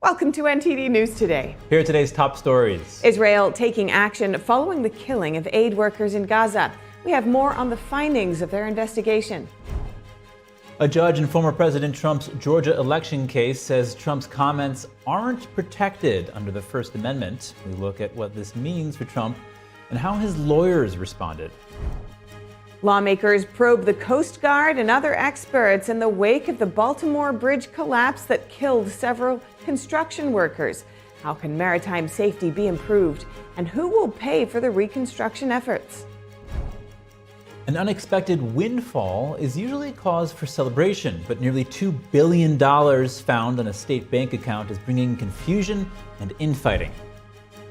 Welcome to NTD News Today. Here are today's top stories. Israel taking action following the killing of aid workers in Gaza. We have more on the findings of their investigation. A judge in former President Trump's Georgia election case says Trump's comments aren't protected under the First Amendment. We look at what this means for Trump and how his lawyers responded. Lawmakers probe the Coast Guard and other experts in the wake of the Baltimore bridge collapse that killed several construction workers. How can maritime safety be improved? And who will pay for the reconstruction efforts? An unexpected windfall is usually cause for celebration, but nearly $2 billion found on a state bank account is bringing confusion and infighting.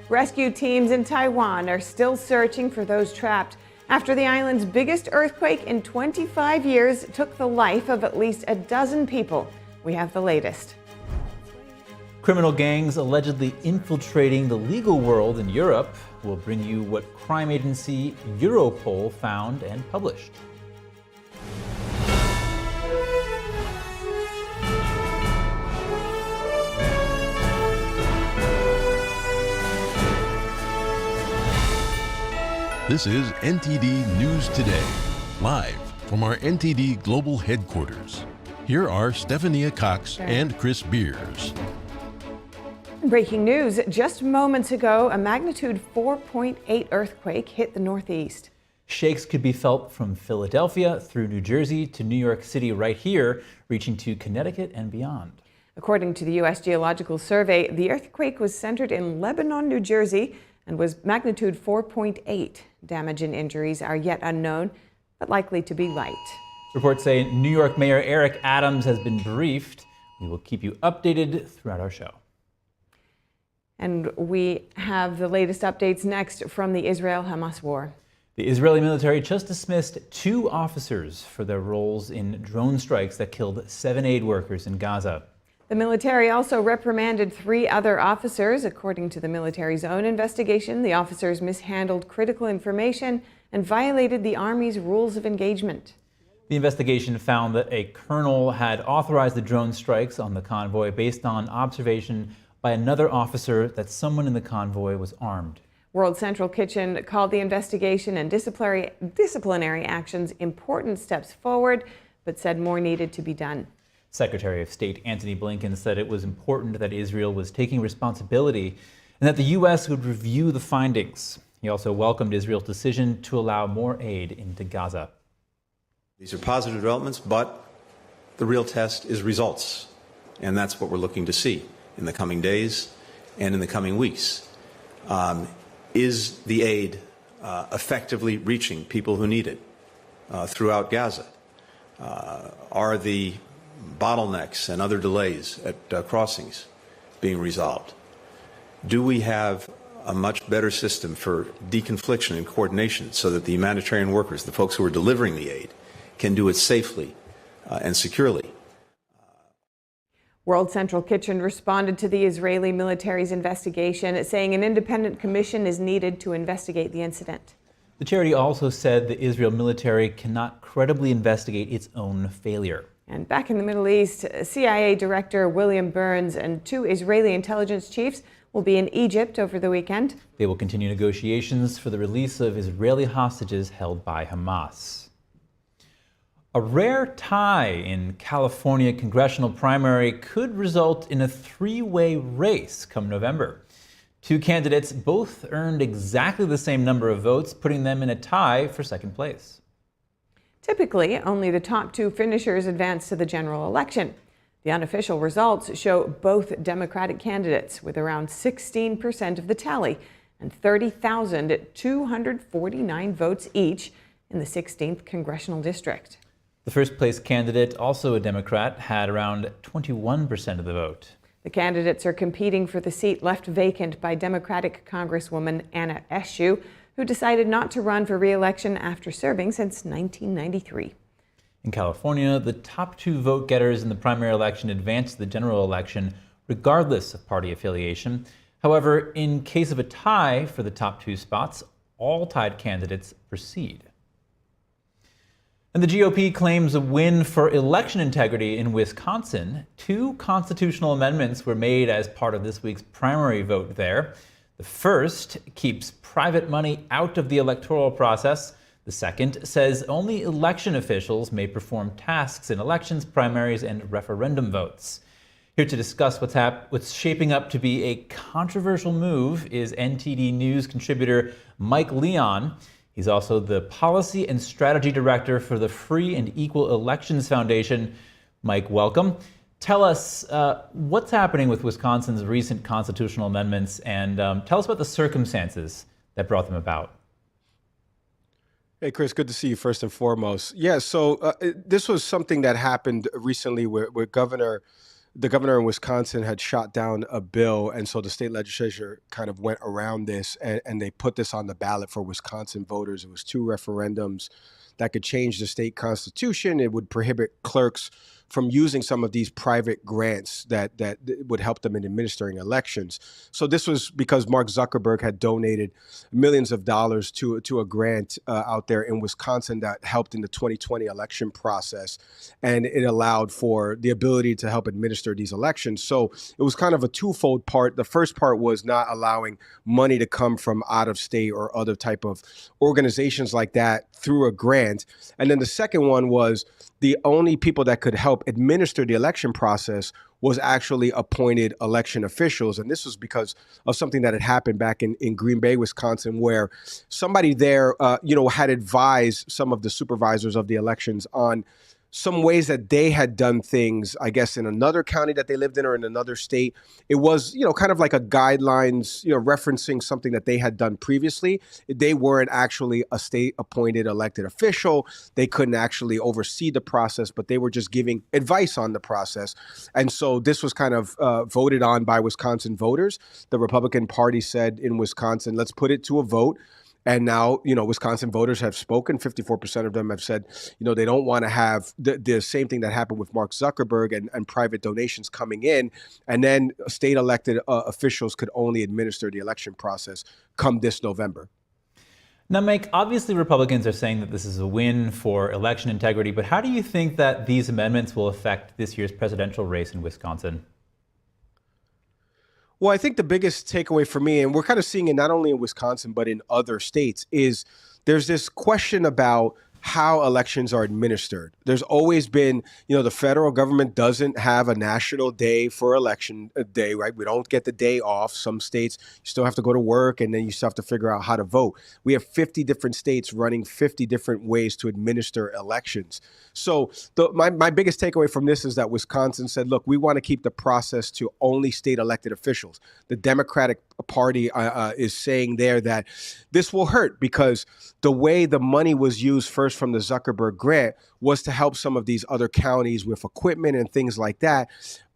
Rescue teams in Taiwan are still searching for those trapped after the island's biggest earthquake in 25 years took the life of at least a dozen people. We have the latest. Criminal gangs allegedly infiltrating the legal world in Europe. Will bring you what crime agency Europol found and published. This is NTD News Today, live from our NTD Global Headquarters. Here are Stephania Cox and Chris Beers. Breaking news, just moments ago, a magnitude 4.8 earthquake hit the Northeast. Shakes could be felt from Philadelphia through New Jersey to New York City right here, reaching to Connecticut and beyond. According to the U.S. Geological Survey, the earthquake was centered in Lebanon, New Jersey, and was magnitude 4.8. Damage and injuries are yet unknown, but likely to be light. Reports say New York Mayor Eric Adams has been briefed. We will keep you updated throughout our show. And we have the latest updates next from the Israel-Hamas war. The Israeli military just dismissed 2 officers for their roles in drone strikes that killed 7 aid workers in Gaza. The military also reprimanded 3 other officers. According to the military's own investigation, the officers mishandled critical information and violated the Army's rules of engagement. The investigation found that a colonel had authorized the drone strikes on the convoy based on observation by another officer that someone in the convoy was armed. World Central Kitchen called the investigation and disciplinary actions important steps forward, but said more needed to be done. Secretary of State Antony Blinken said it was important that Israel was taking responsibility and that the U.S. would review the findings. He also welcomed Israel's decision to allow more aid into Gaza. These are positive developments, but the real test is results. And that's what we're looking to see in the coming days and in the coming weeks. Is the aid effectively reaching people who need it throughout Gaza? Are the bottlenecks and other delays at crossings being resolved? Do we have a much better system for deconfliction and coordination so that the humanitarian workers, the folks who are delivering the aid, can do it safely and securely? World Central Kitchen responded to the Israeli military's investigation, saying an independent commission is needed to investigate the incident. The charity also said the Israel military cannot credibly investigate its own failure. And back in the Middle East, CIA Director William Burns and 2 Israeli intelligence chiefs will be in Egypt over the weekend. They will continue negotiations for the release of Israeli hostages held by Hamas. A rare tie in California congressional primary could result in a 3-way race come November. 2 candidates both earned exactly the same number of votes, putting them in a tie for second place. Typically, only the top 2 finishers advance to the general election. The unofficial results show both Democratic candidates with around 16% of the tally and 30,249 votes each in the 16th congressional district. The first place candidate, also a Democrat, had around 21% of the vote. The candidates are competing for the seat left vacant by Democratic Congresswoman Anna Eshoo, who decided not to run for re-election after serving since 1993. In California, the top 2 vote-getters in the primary election advance to the general election, regardless of party affiliation. However, in case of a tie for the top 2 spots, all tied candidates proceed. And the GOP claims a win for election integrity in Wisconsin. 2 constitutional amendments were made as part of this week's primary vote there. The first keeps private money out of the electoral process. The second says only election officials may perform tasks in elections, primaries, and referendum votes. Here to discuss what's shaping up to be a controversial move is NTD News contributor Mike Leon. He's also the Policy and Strategy Director for the Free and Equal Elections Foundation. Mike, welcome. Tell us what's happening with Wisconsin's recent constitutional amendments, and tell us about the circumstances that brought them about. Hey, Chris, good to see you first and foremost. Yeah, so this was something that happened recently where the governor in Wisconsin had shot down a bill, and so the state legislature kind of went around this, and they put this on the ballot for Wisconsin voters. It was 2 referendums that could change the state constitution. It would prohibit clerks from using some of these private grants that would help them in administering elections. So this was because Mark Zuckerberg had donated millions of dollars to a grant out there in Wisconsin that helped in the 2020 election process, and it allowed for the ability to help administer these elections. So it was kind of a twofold part. The first part was not allowing money to come from out of state or other type of organizations like that through a grant. And then the second one was the only people that could help administer the election process was actually appointed election officials. And this was because of something that had happened back in Green Bay, Wisconsin, where somebody there, had advised some of the supervisors of the elections on some ways that they had done things, I guess, in another county that they lived in or in another state. It was, kind of like a guidelines, referencing something that they had done previously. They weren't actually a state appointed elected official. They couldn't actually oversee the process, but they were just giving advice on the process. And so this was kind of voted on by Wisconsin voters. The Republican Party said in Wisconsin, let's put it to a vote. And now, Wisconsin voters have spoken. 54% of them have said, they don't want to have the same thing that happened with Mark Zuckerberg and private donations coming in. And then state elected officials could only administer the election process come this November. Now, Mike, obviously Republicans are saying that this is a win for election integrity, but how do you think that these amendments will affect this year's presidential race in Wisconsin? Well, I think the biggest takeaway for me, and we're kind of seeing it not only in Wisconsin, but in other states, is there's this question about how elections are administered. There's always been, the federal government doesn't have a national day for election day, right? We don't get the day off. Some states, you still have to go to work, and then you still have to figure out how to vote. We have 50 different states running 50 different ways to administer elections. So my biggest takeaway from this is that Wisconsin said, look, we want to keep the process to only state elected officials. The Democratic Party is saying there that this will hurt because the way the money was used first from the Zuckerberg grant was to help some of these other counties with equipment and things like that.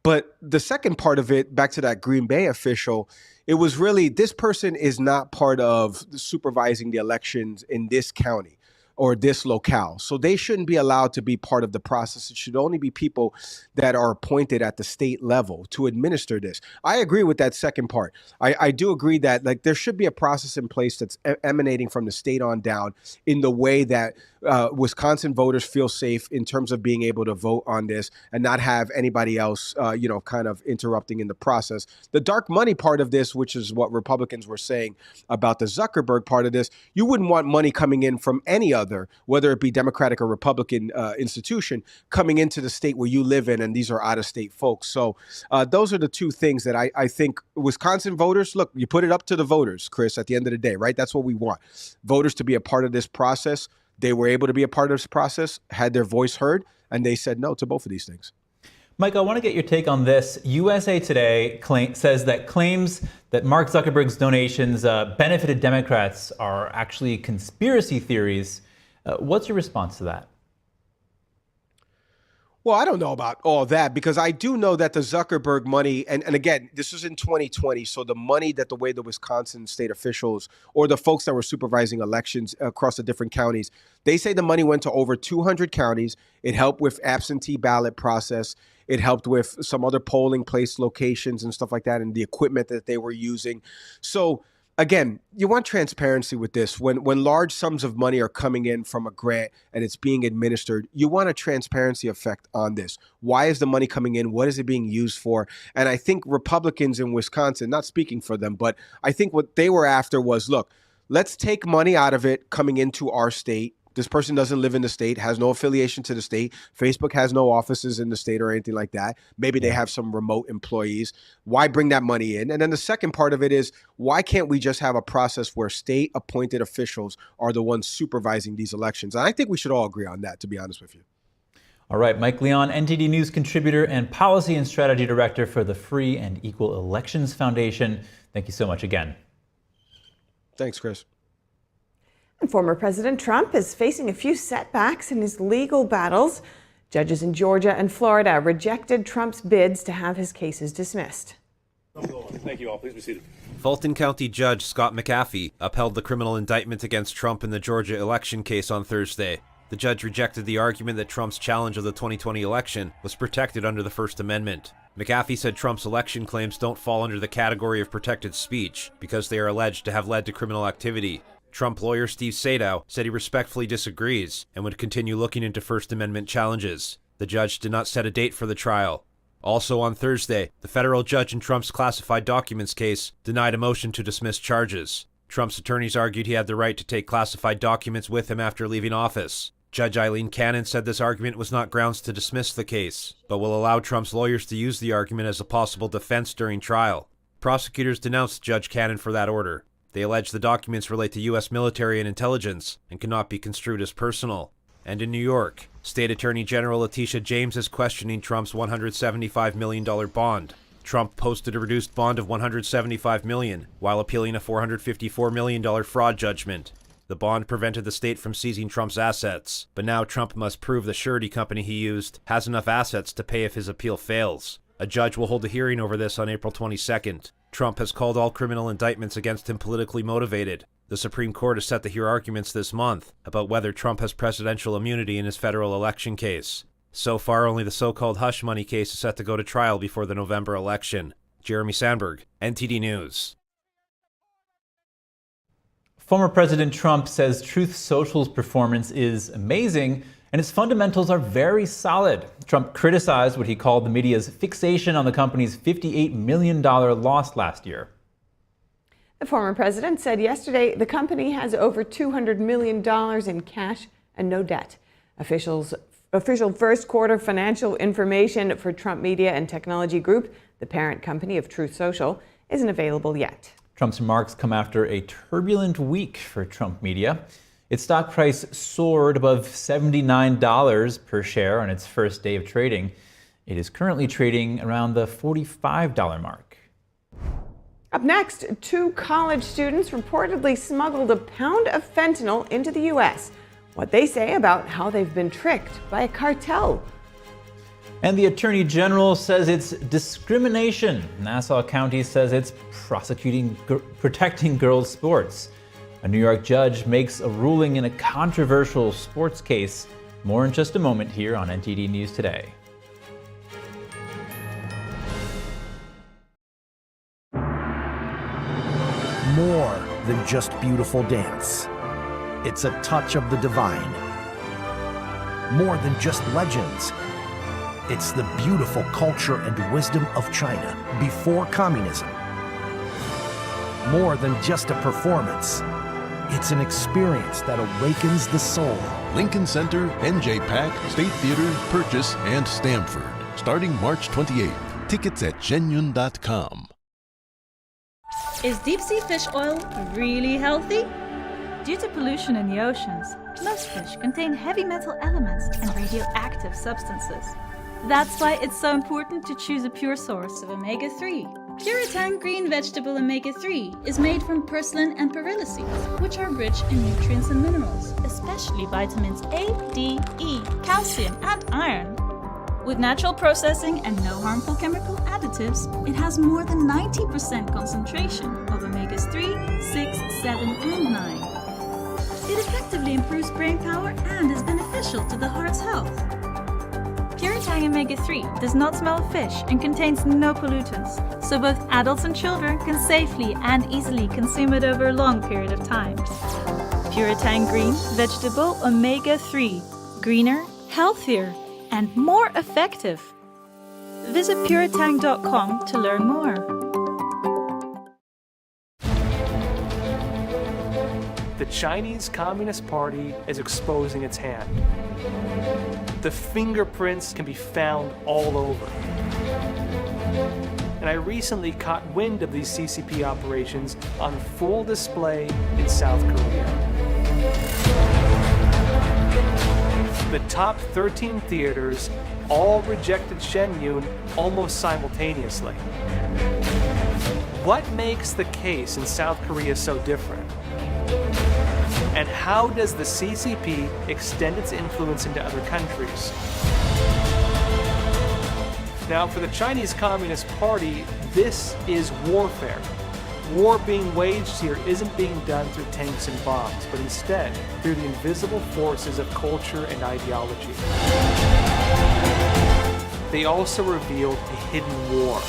But the second part of it, back to that Green Bay official, it was really, this person is not part of supervising the elections in this county or this locale. So they shouldn't be allowed to be part of the process. It should only be people that are appointed at the state level to administer this. I agree with that second part. I do agree that there should be a process in place that's emanating from the state on down in the way that Wisconsin voters feel safe in terms of being able to vote on this and not have anybody else, kind of interrupting in the process. The dark money part of this, which is what Republicans were saying about the Zuckerberg part of this, you wouldn't want money coming in from any other, whether it be Democratic or Republican institution, coming into the state where you live in, and these are out-of-state folks. So those are the two things that I think Wisconsin voters, look, you put it up to the voters, Chris, at the end of the day, right? That's what we want. Voters to be a part of this process. They were able to be a part of this process, had their voice heard, and they said no to both of these things. Mike, I want to get your take on this. USA Today says that claims that Mark Zuckerberg's donations benefited Democrats are actually conspiracy theories. What's your response to that? Well, I don't know about all that because I do know that the Zuckerberg money, and again, this was in 2020, so the money that the way the Wisconsin state officials or the folks that were supervising elections across the different counties, they say the money went to over 200 counties. It helped with absentee ballot process. It helped with some other polling place locations and stuff like that and the equipment that they were using. So again, you want transparency with this. When large sums of money are coming in from a grant and it's being administered, you want a transparency effect on this. Why is the money coming in? What is it being used for? And I think Republicans in Wisconsin, not speaking for them, but I think what they were after was, look, let's take money out of it coming into our state. This person doesn't live in the state, has no affiliation to the state. Facebook has no offices in the state or anything like that. Maybe they have some remote employees. Why bring that money in? And then the second part of it is, why can't we just have a process where state appointed officials are the ones supervising these elections? And I think we should all agree on that, to be honest with you. All right, Mike Leon, NTD News contributor and Policy and Strategy Director for the Free and Equal Elections Foundation. Thank you so much again. Thanks, Chris. And former President Trump is facing a few setbacks in his legal battles. Judges in Georgia and Florida rejected Trump's bids to have his cases dismissed. Thank you all. Please be seated. Fulton County Judge Scott McAfee upheld the criminal indictment against Trump in the Georgia election case on Thursday. The judge rejected the argument that Trump's challenge of the 2020 election was protected under the First Amendment. McAfee said Trump's election claims don't fall under the category of protected speech because they are alleged to have led to criminal activity. Trump lawyer Steve Sadow said he respectfully disagrees and would continue looking into First Amendment challenges. The judge did not set a date for the trial. Also on Thursday, the federal judge in Trump's classified documents case denied a motion to dismiss charges. Trump's attorneys argued he had the right to take classified documents with him after leaving office. Judge Eileen Cannon said this argument was not grounds to dismiss the case, but will allow Trump's lawyers to use the argument as a possible defense during trial. Prosecutors denounced Judge Cannon for that order. They allege the documents relate to U.S. military and intelligence and cannot be construed as personal. And in New York, State Attorney General Letitia James is questioning Trump's $175 million bond. Trump posted a reduced bond of $175 million while appealing a $454 million fraud judgment. The bond prevented the state from seizing Trump's assets, but now Trump must prove the surety company he used has enough assets to pay if his appeal fails. A judge will hold a hearing over this on April 22nd. Trump has called all criminal indictments against him politically motivated. The Supreme Court is set to hear arguments this month about whether Trump has presidential immunity in his federal election case. So far, only the so-called hush money case is set to go to trial before the November election. Jeremy Sandberg, NTD News. Former President Trump says Truth Social's performance is amazing and its fundamentals are very solid. Trump criticized what he called the media's fixation on the company's $58 million loss last year. The former president said yesterday the company has over $200 million in cash and no debt. Official first quarter financial information for Trump Media and Technology Group, the parent company of Truth Social, isn't available yet. Trump's remarks come after a turbulent week for Trump Media. Its stock price soared above $79 per share on its first day of trading. It is currently trading around the $45 mark. Up next, 2 college students reportedly smuggled a pound of fentanyl into the U.S. What they say about how they've been tricked by a cartel. And the Attorney General says it's discrimination. Nassau County says it's protecting girls' sports. A New York judge makes a ruling in a controversial sports case. More in just a moment here on NTD News Today. More than just beautiful dance. It's a touch of the divine. More than just legends. It's the beautiful culture and wisdom of China before communism. More than just a performance. It's an experience that awakens the soul. Lincoln Center, NJ-PAC, State Theater, Purchase, and Stamford. Starting March 28th. Tickets at shenyun.com. Is deep-sea fish oil really healthy? Due to pollution in the oceans, most fish contain heavy metal elements and radioactive substances. That's why it's so important to choose a pure source of omega-3. Puritan Green Vegetable Omega-3 is made from purslane and perilla seeds, which are rich in nutrients and minerals, especially vitamins A, D, E, calcium, and iron. With natural processing and no harmful chemical additives, it has more than 90% concentration of omegas 3, 6, 7, and 9. It effectively improves brain power and is beneficial to the heart's health. Puretang Omega-3 does not smell of fish and contains no pollutants, so both adults and children can safely and easily consume it over a long period of time. Puretang Green Vegetable Omega-3. Greener, healthier, and more effective. Visit puretang.com to learn more. The Chinese Communist Party is exposing its hand. The fingerprints can be found all over. And I recently caught wind of these CCP operations on full display in South Korea. The top 13 theaters all rejected Shen almost simultaneously. What makes the case in South Korea so different? And how does the CCP extend its influence into other countries? Now, for the Chinese Communist Party, this is warfare. War being waged here isn't being done through tanks and bombs, but instead through the invisible forces of culture and ideology. They also revealed a hidden war.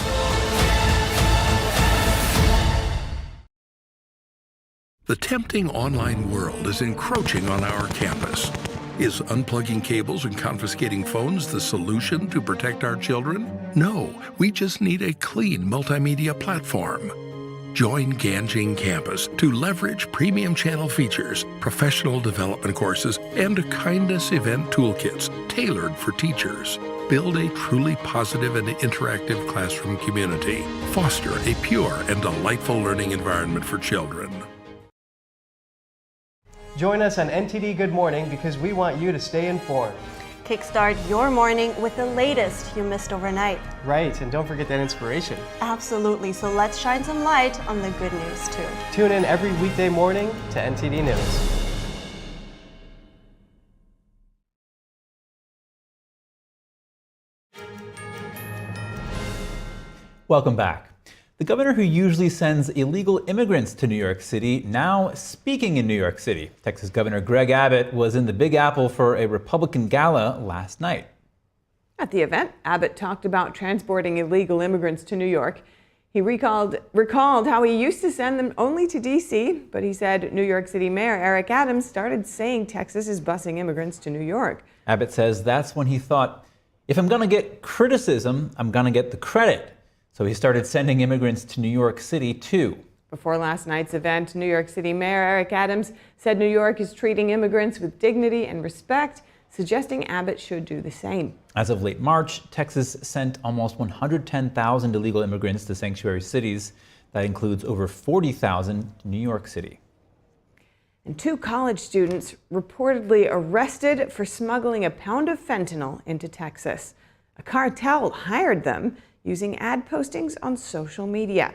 The tempting online world is encroaching on our campus. Is unplugging cables and confiscating phones the solution to protect our children? No, we just need a clean multimedia platform. Join Ganjing Campus to leverage premium channel features, professional development courses, and kindness event toolkits tailored for teachers. Build a truly positive and interactive classroom community. Foster a pure and delightful learning environment for children. Join us on NTD Good Morning because we want you to stay informed. Kickstart your morning with the latest you missed overnight. Right, and don't forget that inspiration. Absolutely, so let's shine some light on the good news too. Tune in every weekday morning to NTD News. Welcome back. The governor who usually sends illegal immigrants to New York City now speaking in New York City. Texas Governor Greg Abbott was in the Big Apple for a Republican gala last night. At the event, Abbott talked about transporting illegal immigrants to New York. He recalled how he used to send them only to D.C., but he said New York City Mayor Eric Adams started saying Texas is busing immigrants to New York. Abbott says that's when he thought, if I'm going to get criticism, I'm going to get the credit. So he started sending immigrants to New York City, too. Before last night's event, New York City Mayor Eric Adams said New York is treating immigrants with dignity and respect, suggesting Abbott should do the same. As of late March, Texas sent almost 110,000 illegal immigrants to sanctuary cities. That includes over 40,000 to New York City. And 2 college students reportedly arrested for smuggling a pound of fentanyl into Texas. A cartel hired them using ad postings on social media.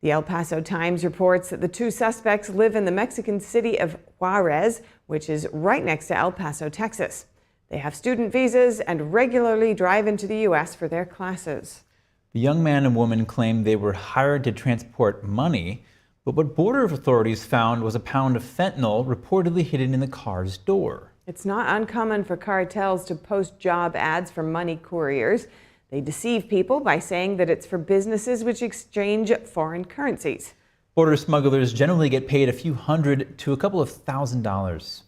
The El Paso Times reports that the 2 suspects live in the Mexican city of Juarez, which is right next to El Paso, Texas. They have student visas and regularly drive into the U.S. for their classes. The young man and woman claimed they were hired to transport money, but what border authorities found was a pound of fentanyl reportedly hidden in the car's door. It's not uncommon for cartels to post job ads for money couriers. They deceive people by saying that it's for businesses which exchange foreign currencies. Border smugglers generally get paid a few hundred to a couple of $1,000s.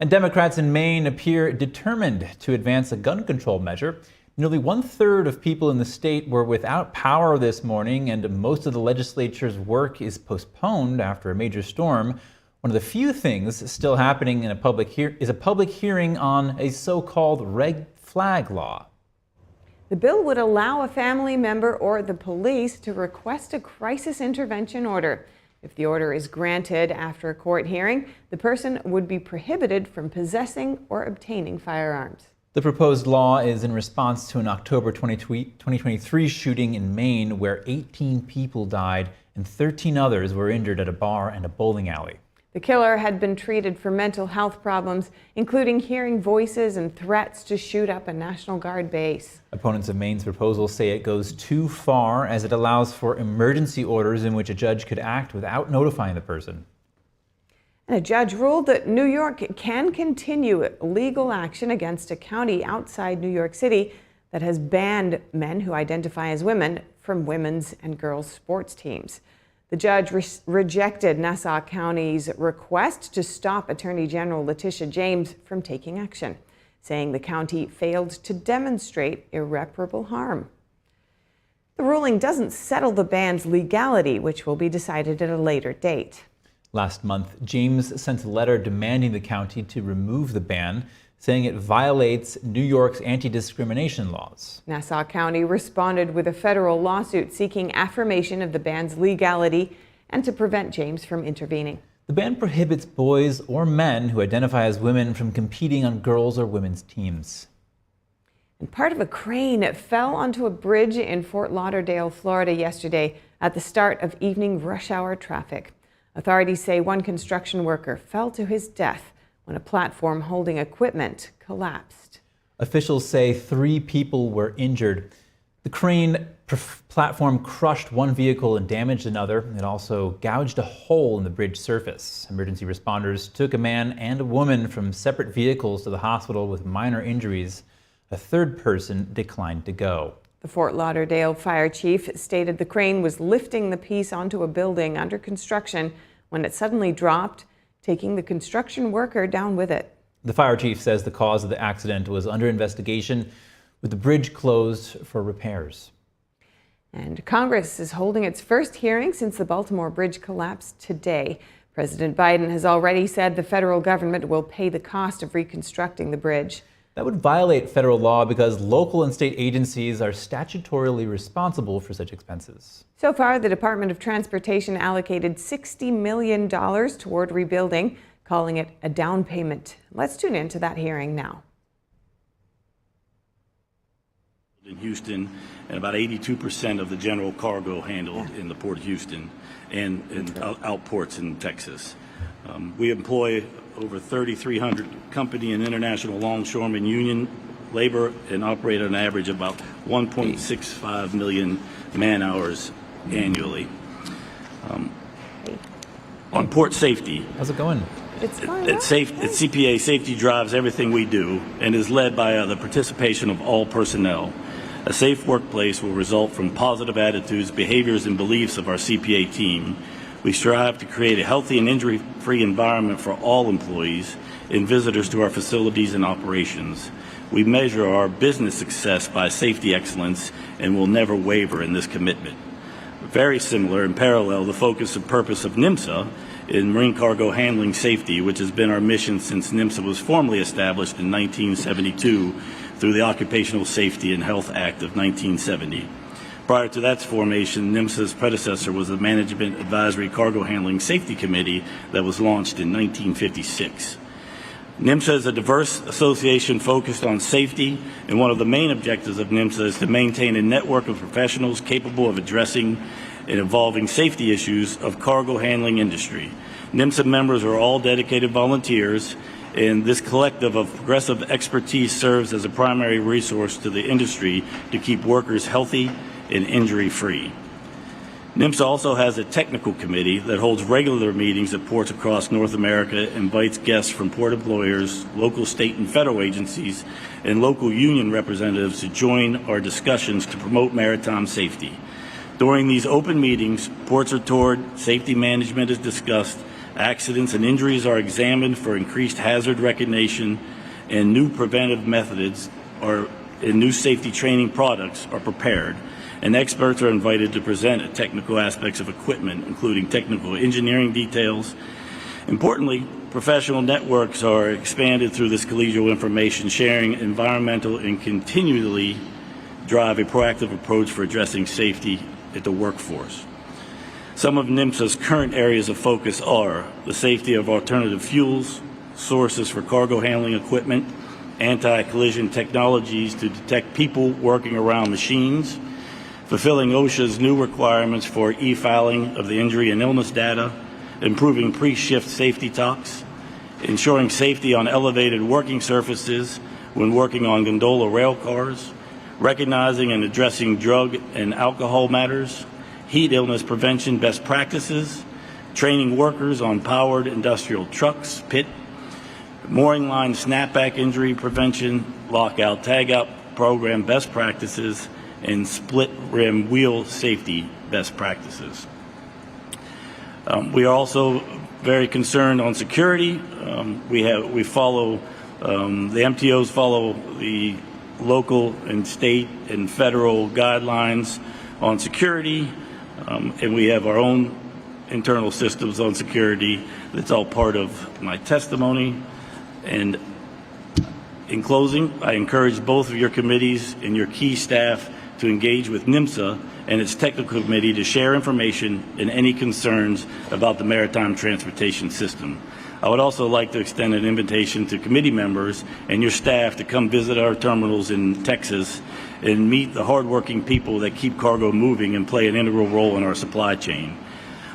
And Democrats in Maine appear determined to advance a gun control measure. Nearly 1/3 of people in the state were without power this morning, and most of the legislature's work is postponed after a major storm. One of the few things still happening in a public hearing on a so-called red flag law. The bill would allow a family member or the police to request a crisis intervention order. If the order is granted after a court hearing, the person would be prohibited from possessing or obtaining firearms. The proposed law is in response to an October 2023 shooting in Maine where 18 people died and 13 others were injured at a bar and a bowling alley. The killer had been treated for mental health problems, including hearing voices and threats to shoot up a National Guard base. Opponents of Maine's proposal say it goes too far as it allows for emergency orders in which a judge could act without notifying the person. And a judge ruled that New York can continue legal action against a county outside New York City that has banned men who identify as women from women's and girls' sports teams. The judge rejected Nassau County's request to stop Attorney General Letitia James from taking action, saying the county failed to demonstrate irreparable harm. The ruling doesn't settle the ban's legality, which will be decided at a later date. Last month, James sent a letter demanding the county to remove the ban, saying it violates New York's anti-discrimination laws. Nassau County responded with a federal lawsuit seeking affirmation of the ban's legality and to prevent James from intervening. The ban prohibits boys or men who identify as women from competing on girls' or women's teams. And part of a crane fell onto a bridge in Fort Lauderdale, Florida yesterday at the start of evening rush hour traffic. Authorities say one construction worker fell to his death when a platform holding equipment collapsed. Officials say 3 people were injured. The crane platform crushed one vehicle and damaged another. It also gouged a hole in the bridge surface. Emergency responders took a man and a woman from separate vehicles to the hospital with minor injuries. A third person declined to go. The Fort Lauderdale fire chief stated the crane was lifting the piece onto a building under construction when it suddenly dropped, taking the construction worker down with it. The fire chief says the cause of the accident was under investigation, with the bridge closed for repairs. And Congress is holding its first hearing since the Baltimore bridge collapsed today. President Biden has already said the federal government will pay the cost of reconstructing the bridge. That would violate federal law because local and state agencies are statutorily responsible for such expenses. So far, the Department of Transportation allocated $60 million toward rebuilding, calling it a down payment. Let's tune into that hearing now. In Houston, and about 82% of the general cargo handled in the Port of Houston and out ports in Texas. We employ over 3,300 company and international longshoremen union labor and operate on an average about 1.65 million man-hours annually. On port safety. How's it going? It's fine. At CPA, safety drives everything we do and is led by the participation of all personnel. A safe workplace will result from positive attitudes, behaviors, and beliefs of our CPA team. We strive to create a healthy and injury-free environment for all employees and visitors to our facilities and operations. We measure our business success by safety excellence and will never waver in this commitment. Very similar and parallel, the focus and purpose of NMSA in marine cargo handling safety, which has been our mission since NMSA was formally established in 1972 through the Occupational Safety and Health Act of 1970. Prior to that formation, NMSA's predecessor was the Management Advisory Cargo Handling Safety Committee that was launched in 1956. NMSA is a diverse association focused on safety, and one of the main objectives of NMSA is to maintain a network of professionals capable of addressing and evolving safety issues of cargo handling industry. NMSA members are all dedicated volunteers, and this collective of progressive expertise serves as a primary resource to the industry to keep workers healthy and injury-free. NMSA also has a technical committee that holds regular meetings at ports across North America, invites guests from port employers, local, state, and federal agencies, and local union representatives to join our discussions to promote maritime safety. During these open meetings, ports are toured, safety management is discussed, accidents and injuries are examined for increased hazard recognition, and new preventive methods and new safety training products are prepared. And experts are invited to present technical aspects of equipment, including technical engineering details. Importantly, professional networks are expanded through this collegial information sharing, environmental, and continually drive a proactive approach for addressing safety at the workforce. Some of NMSA's current areas of focus are the safety of alternative fuels, sources for cargo handling equipment, anti-collision technologies to detect people working around machines, fulfilling OSHA's new requirements for e-filing of the injury and illness data, improving pre-shift safety talks, ensuring safety on elevated working surfaces when working on gondola rail cars, recognizing and addressing drug and alcohol matters, heat illness prevention best practices, training workers on powered industrial trucks, PIT, mooring line snapback injury prevention, lockout tagout program best practices, and split rim wheel safety best practices. We are also very concerned on security. We follow the MTOs follow the local and state and federal guidelines on security, and we have our own internal systems on security. That's all part of my testimony. And in closing, I encourage both of your committees and your key staff to engage with NMSA and its technical committee to share information and any concerns about the maritime transportation system. I would also like to extend an invitation to committee members and your staff to come visit our terminals in Texas and meet the hardworking people that keep cargo moving and play an integral role in our supply chain.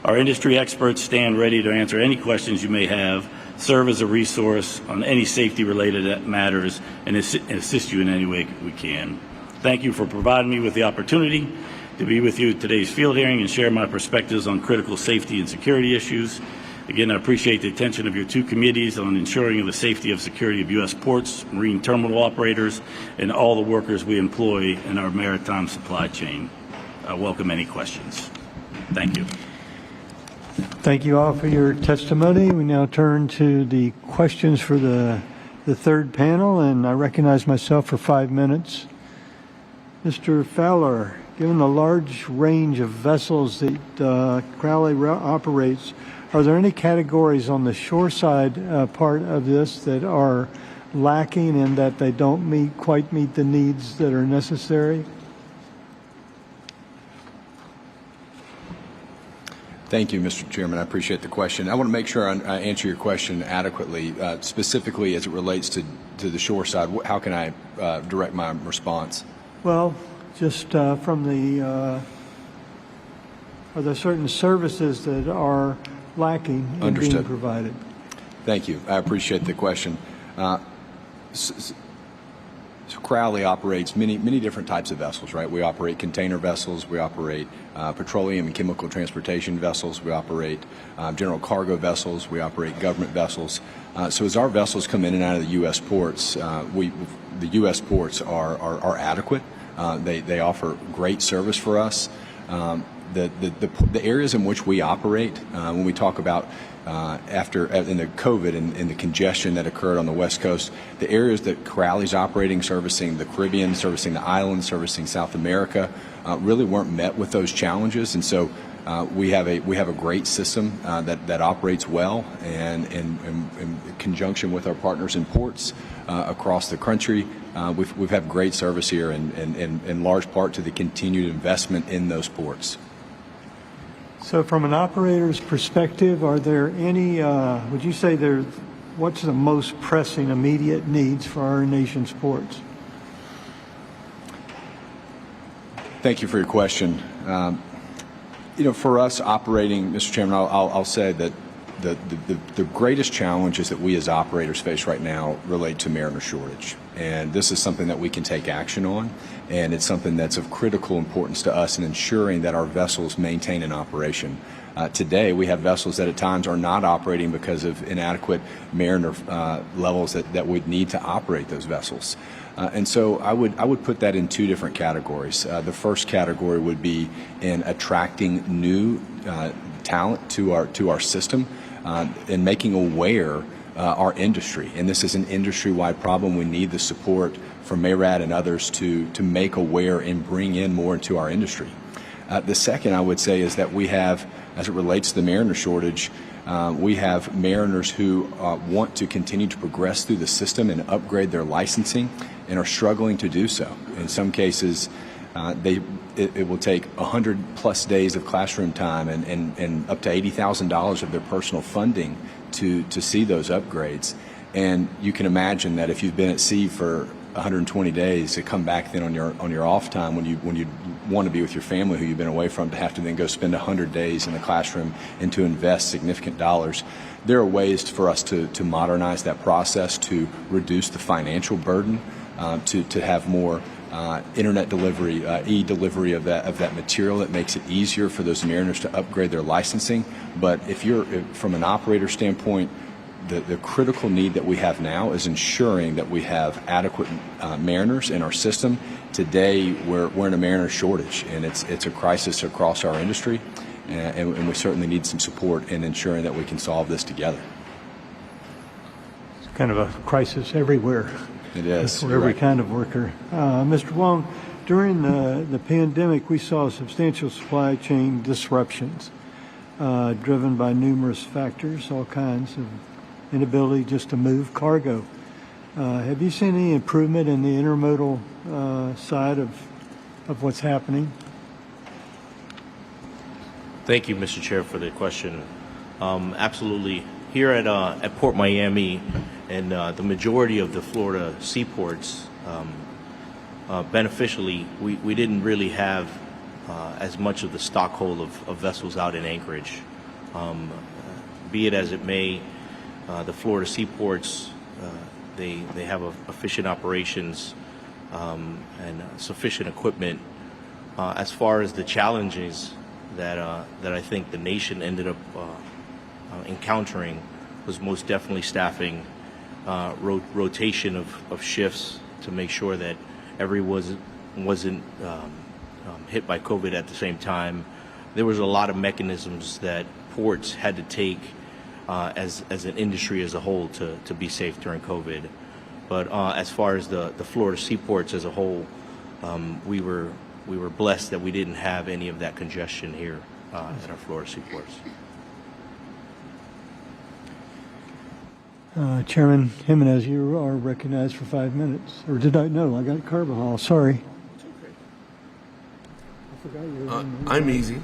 Our industry experts stand ready to answer any questions you may have, serve as a resource on any safety-related matters, and assist you in any way we can. Thank you for providing me with the opportunity to be with you at today's field hearing and share my perspectives on critical safety and security issues. Again, I appreciate the attention of your two committees on ensuring the safety of security of U.S. ports, marine terminal operators, and all the workers we employ in our maritime supply chain. I welcome any questions. Thank you. Thank you all for your testimony. We now turn to the questions for the third panel, and I recognize myself for 5 minutes. Mr. Fowler, given the large range of vessels that Crowley operates, are there any categories on the shoreside part of this that are lacking and that they don't quite meet the needs that are necessary? Thank you, Mr. Chairman. I appreciate the question. I want to make sure I answer your question adequately, specifically as it relates to the shore side. How can I direct my response? Well, just from the, are there certain services that are lacking in being provided? Thank you. I appreciate the question. So Crowley operates many different types of vessels, right? We operate container vessels, we operate petroleum and chemical transportation vessels, we operate general cargo vessels, we operate government vessels. So as our vessels come in and out of the U.S. ports, the U.S. ports are adequate. They offer great service for us. The areas in which we operate, when we talk about in the COVID and the congestion that occurred on the West Coast, the areas that Crowley's operating, servicing the Caribbean, servicing the islands, servicing South America, really weren't met with those challenges. And so we have a great system that operates well, and in conjunction with our partners in ports across the country, we've had great service here, and in large part to the continued investment in those ports. So from an operator's perspective, are there any, would you say what's the most pressing immediate needs for our nation's ports? Thank you for your question. For us operating, Mr. Chairman, I'll say that the greatest challenges that we as operators face right now relate to mariner shortage. And this is something that we can take action on, and it's something that's of critical importance to us in ensuring that our vessels maintain an operation. Today, we have vessels that at times are not operating because of inadequate mariner levels that would need to operate those vessels. And so I would put that in two different categories. The first category would be in attracting new talent to our system and making aware our industry. And this is an industry-wide problem. We need the support from MARAD and others to make aware and bring in more into our industry. The second, I would say, is that we have, as it relates to the mariner shortage, we have mariners who want to continue to progress through the system and upgrade their licensing and are struggling to do so. In some cases, it will take 100+ days of classroom time and up to $80,000 of their personal funding to see those upgrades. And you can imagine that if you've been at sea for 120 days to come back then on your off time when you want to be with your family who you've been away from, to have to then go spend 100 days in the classroom and to invest significant dollars. There are ways for us to modernize that process, to reduce the financial burden, to have more internet delivery, e-delivery of that material that makes it easier for those mariners to upgrade their licensing. But if from an operator standpoint, the critical need that we have now is ensuring that we have adequate mariners in our system. Today, we're in a mariner shortage, and it's a crisis across our industry, and we certainly need some support in ensuring that we can solve this together. It's kind of a crisis everywhere. It is. For every kind of worker. Mr. Wong, during the pandemic, we saw substantial supply chain disruptions driven by numerous factors, all kinds of inability just to move cargo. Have you seen any improvement in the intermodal side of what's happening? Thank you, Mr. Chair, for the question. Absolutely. Here at Port Miami and the majority of the Florida seaports, beneficially, we didn't really have as much of the stockhold of vessels out in Anchorage. Be it as it may, the Florida seaports, they have efficient operations and sufficient equipment. As far as the challenges that I think the nation ended up encountering was most definitely staffing, rotation of shifts to make sure that everyone wasn't hit by COVID at the same time. There was a lot of mechanisms that ports had to take as an industry as a whole to be safe during COVID. But as far as the Florida seaports as a whole, we were blessed that we didn't have any of that congestion here at our Florida seaports. Chairman Jimenez, you are recognized for 5 minutes. Or did I? No, I got Carbajal. Sorry. I forgot you were I'm easy.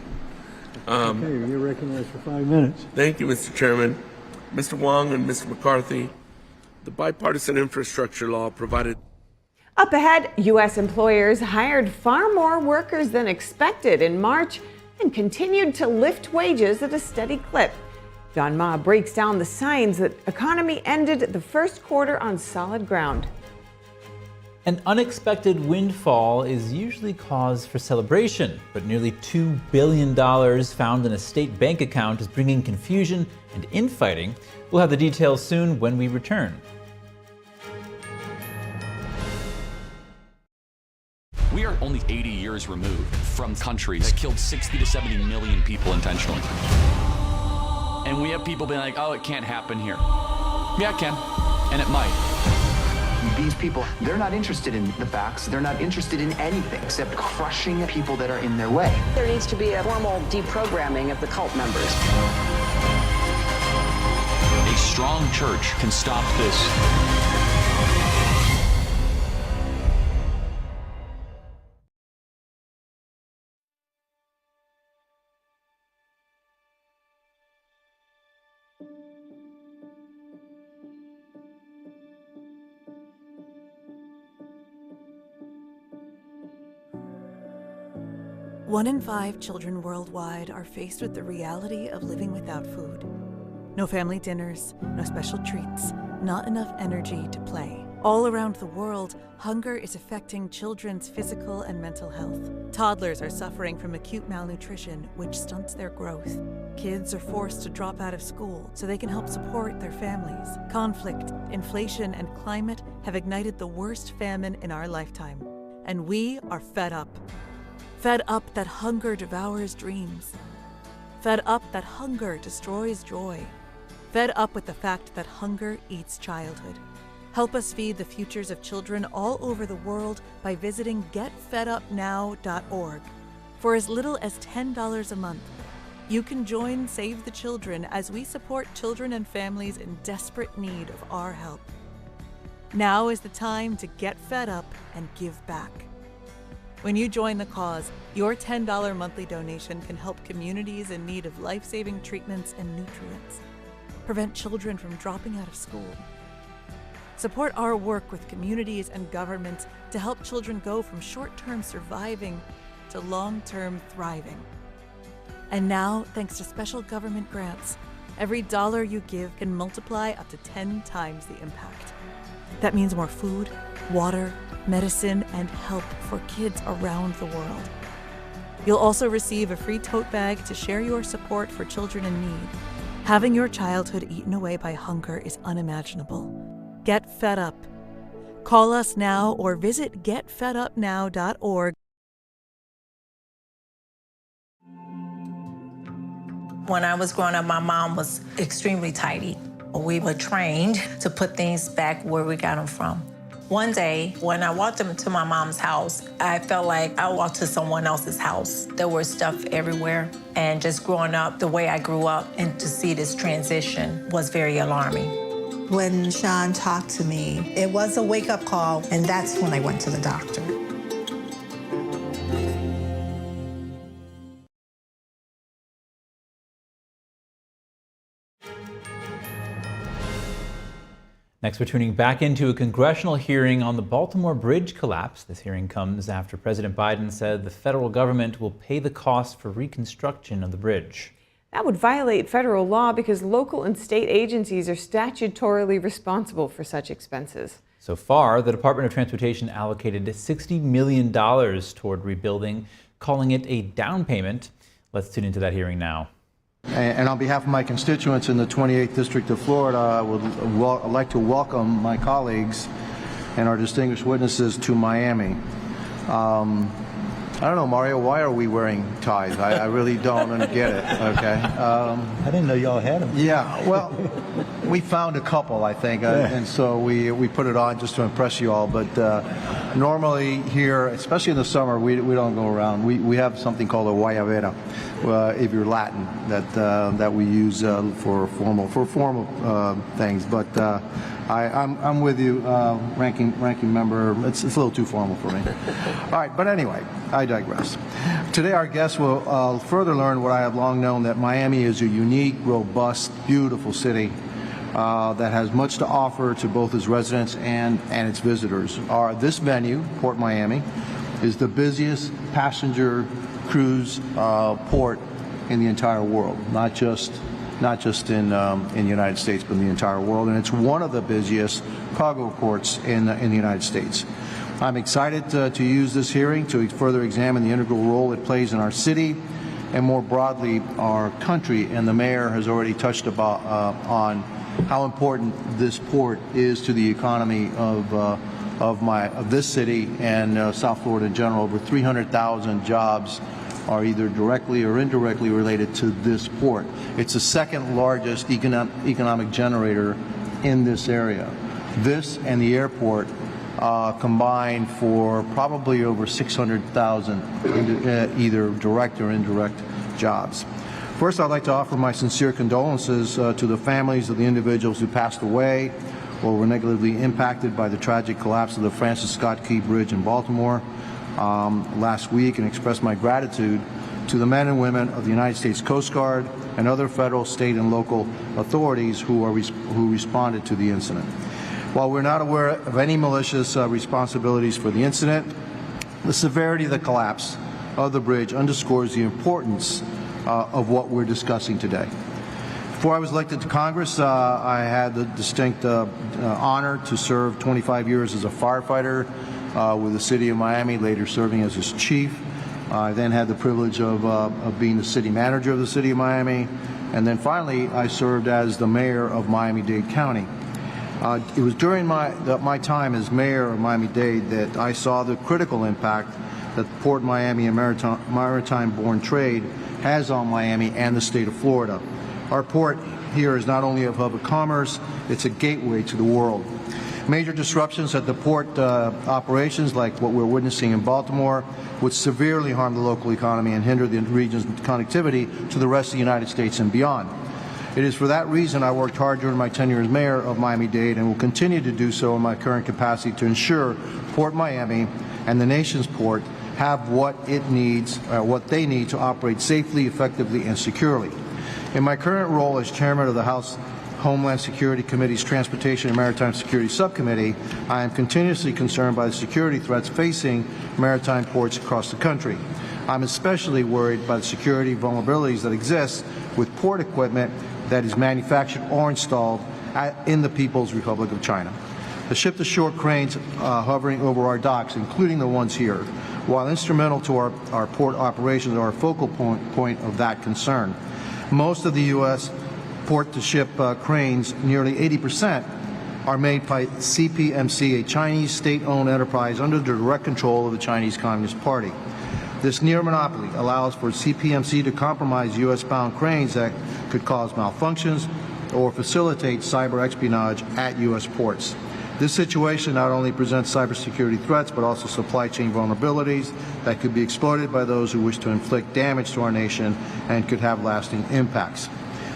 Okay, you're recognized for 5 minutes. Thank you, Mr. Chairman. Mr. Wong and Mr. McCarthy, the bipartisan infrastructure law provided. Up ahead, U.S. employers hired far more workers than expected in March and continued to lift wages at a steady clip. John Ma breaks down the signs that economy ended the first quarter on solid ground. An unexpected windfall is usually cause for celebration, but nearly $2 billion found in a state bank account is bringing confusion and infighting. We'll have the details soon when we return. We are only 80 years removed from countries that killed 60 to 70 million people intentionally. And we have people being like, oh, it can't happen here. Yeah, it can, and it might. These people, they're not interested in the facts. They're not interested in anything except crushing people that are in their way. There needs to be a formal deprogramming of the cult members. A strong church can stop this. One in 5 children worldwide are faced with the reality of living without food. No family dinners, no special treats, not enough energy to play. All around the world, hunger is affecting children's physical and mental health. Toddlers are suffering from acute malnutrition, which stunts their growth. Kids are forced to drop out of school so they can help support their families. Conflict, inflation, and climate have ignited the worst famine in our lifetime. And we are fed up. Fed up that hunger devours dreams. Fed up that hunger destroys joy. Fed up with the fact that hunger eats childhood. Help us feed the futures of children all over the world by visiting getfedupnow.org. For as little as $10 a month, you can join Save the Children as we support children and families in desperate need of our help. Now is the time to get fed up and give back. When you join the cause, your $10 monthly donation can help communities in need of life-saving treatments and nutrients, prevent children from dropping out of school, support our work with communities and governments to help children go from short-term surviving to long-term thriving. And now, thanks to special government grants, Every dollar you give can multiply up to 10 times the impact. That means more food, water, medicine, and help for kids around the world. You'll also receive a free tote bag to share your support for children in need. Having your childhood eaten away by hunger is unimaginable. Get fed up. Call us now or visit getfedupnow.org. When I was growing up, my mom was extremely tidy. We were trained to put things back where we got them from. One day, when I walked into my mom's house, I felt like I walked to someone else's house. There was stuff everywhere. And just growing up the way I grew up and to see this transition was very alarming. When Shen talked to me, it was a wake-up call, and that's when I went to the doctor. Next, we're tuning back into a congressional hearing on the Baltimore bridge collapse. This hearing comes after President Biden said the federal government will pay the cost for reconstruction of the bridge. That would violate federal law because local and state agencies are statutorily responsible for such expenses. So far, the Department of Transportation allocated $60 million toward rebuilding, calling it a down payment. Let's tune into that hearing now. And on behalf of my constituents in the 28th District of Florida, I would like to welcome my colleagues and our distinguished witnesses to Miami. I don't know, Mario, why are we wearing ties? I really don't get it, okay? I didn't know y'all had them. Yeah, well, we found a couple, I think, and so we put it on just to impress you all. But normally here, especially in the summer, we don't go around. We have something called a guayabera, if you're Latin, that we use for formal things. But I'm with you, ranking member. It's a little too formal for me. All right, but anyway, I digress. Today our guests will further learn what I have long known, that Miami is a unique, robust, beautiful city that has much to offer to both its residents and its visitors. This venue, Port Miami, is the busiest passenger cruise port in the entire world, not just in the United States, but in the entire world. And it's one of the busiest cargo ports in the United States. I'm excited to use this hearing to further examine the integral role it plays in our city and more broadly our country. And the mayor has already touched on how important this port is to the economy of this city and South Florida in general. Over 300,000 jobs are either directly or indirectly related to this port. It's the second largest economic generator in this area. This and the airport combined for probably over 600,000 either direct or indirect jobs. First, I'd like to offer my sincere condolences to the families of the individuals who passed away or were negatively impacted by the tragic collapse of the Francis Scott Key Bridge in Baltimore last week, and express my gratitude to the men and women of the United States Coast Guard and other federal, state, and local authorities who responded to the incident. While we're not aware of any malicious responsibilities for the incident, the severity of the collapse of the bridge underscores the importance of what we're discussing today. Before I was elected to Congress, I had the distinct honor to serve 25 years as a firefighter with the city of Miami, later serving as its chief. I then had the privilege of being the city manager of the city of Miami, and then finally I served as the mayor of Miami-Dade County. It was during my time as mayor of Miami-Dade that I saw the critical impact that Port Miami and maritime-borne trade has on Miami and the state of Florida. Our port here is not only a hub of commerce, it's a gateway to the world. Major disruptions at the port operations, like what we're witnessing in Baltimore, would severely harm the local economy and hinder the region's connectivity to the rest of the United States and beyond. It is for that reason I worked hard during my tenure as mayor of Miami-Dade and will continue to do so in my current capacity to ensure Port Miami and the nation's port have what they need to operate safely, effectively, and securely. In my current role as chairman of the House Homeland Security Committee's Transportation and Maritime Security Subcommittee, I am continuously concerned by the security threats facing maritime ports across the country. I'm especially worried by the security vulnerabilities that exist with port equipment that is manufactured or installed in the People's Republic of China. The ship-to-shore cranes hovering over our docks, including the ones here, while instrumental to our port operations, are a focal point of that concern. Most of the U.S. port-to-ship cranes, nearly 80%, are made by CPMC, a Chinese state-owned enterprise under the direct control of the Chinese Communist Party. This near monopoly allows for CPMC to compromise U.S.-bound cranes that could cause malfunctions or facilitate cyber espionage at U.S. ports. This situation not only presents cybersecurity threats, but also supply chain vulnerabilities that could be exploited by those who wish to inflict damage to our nation and could have lasting impacts.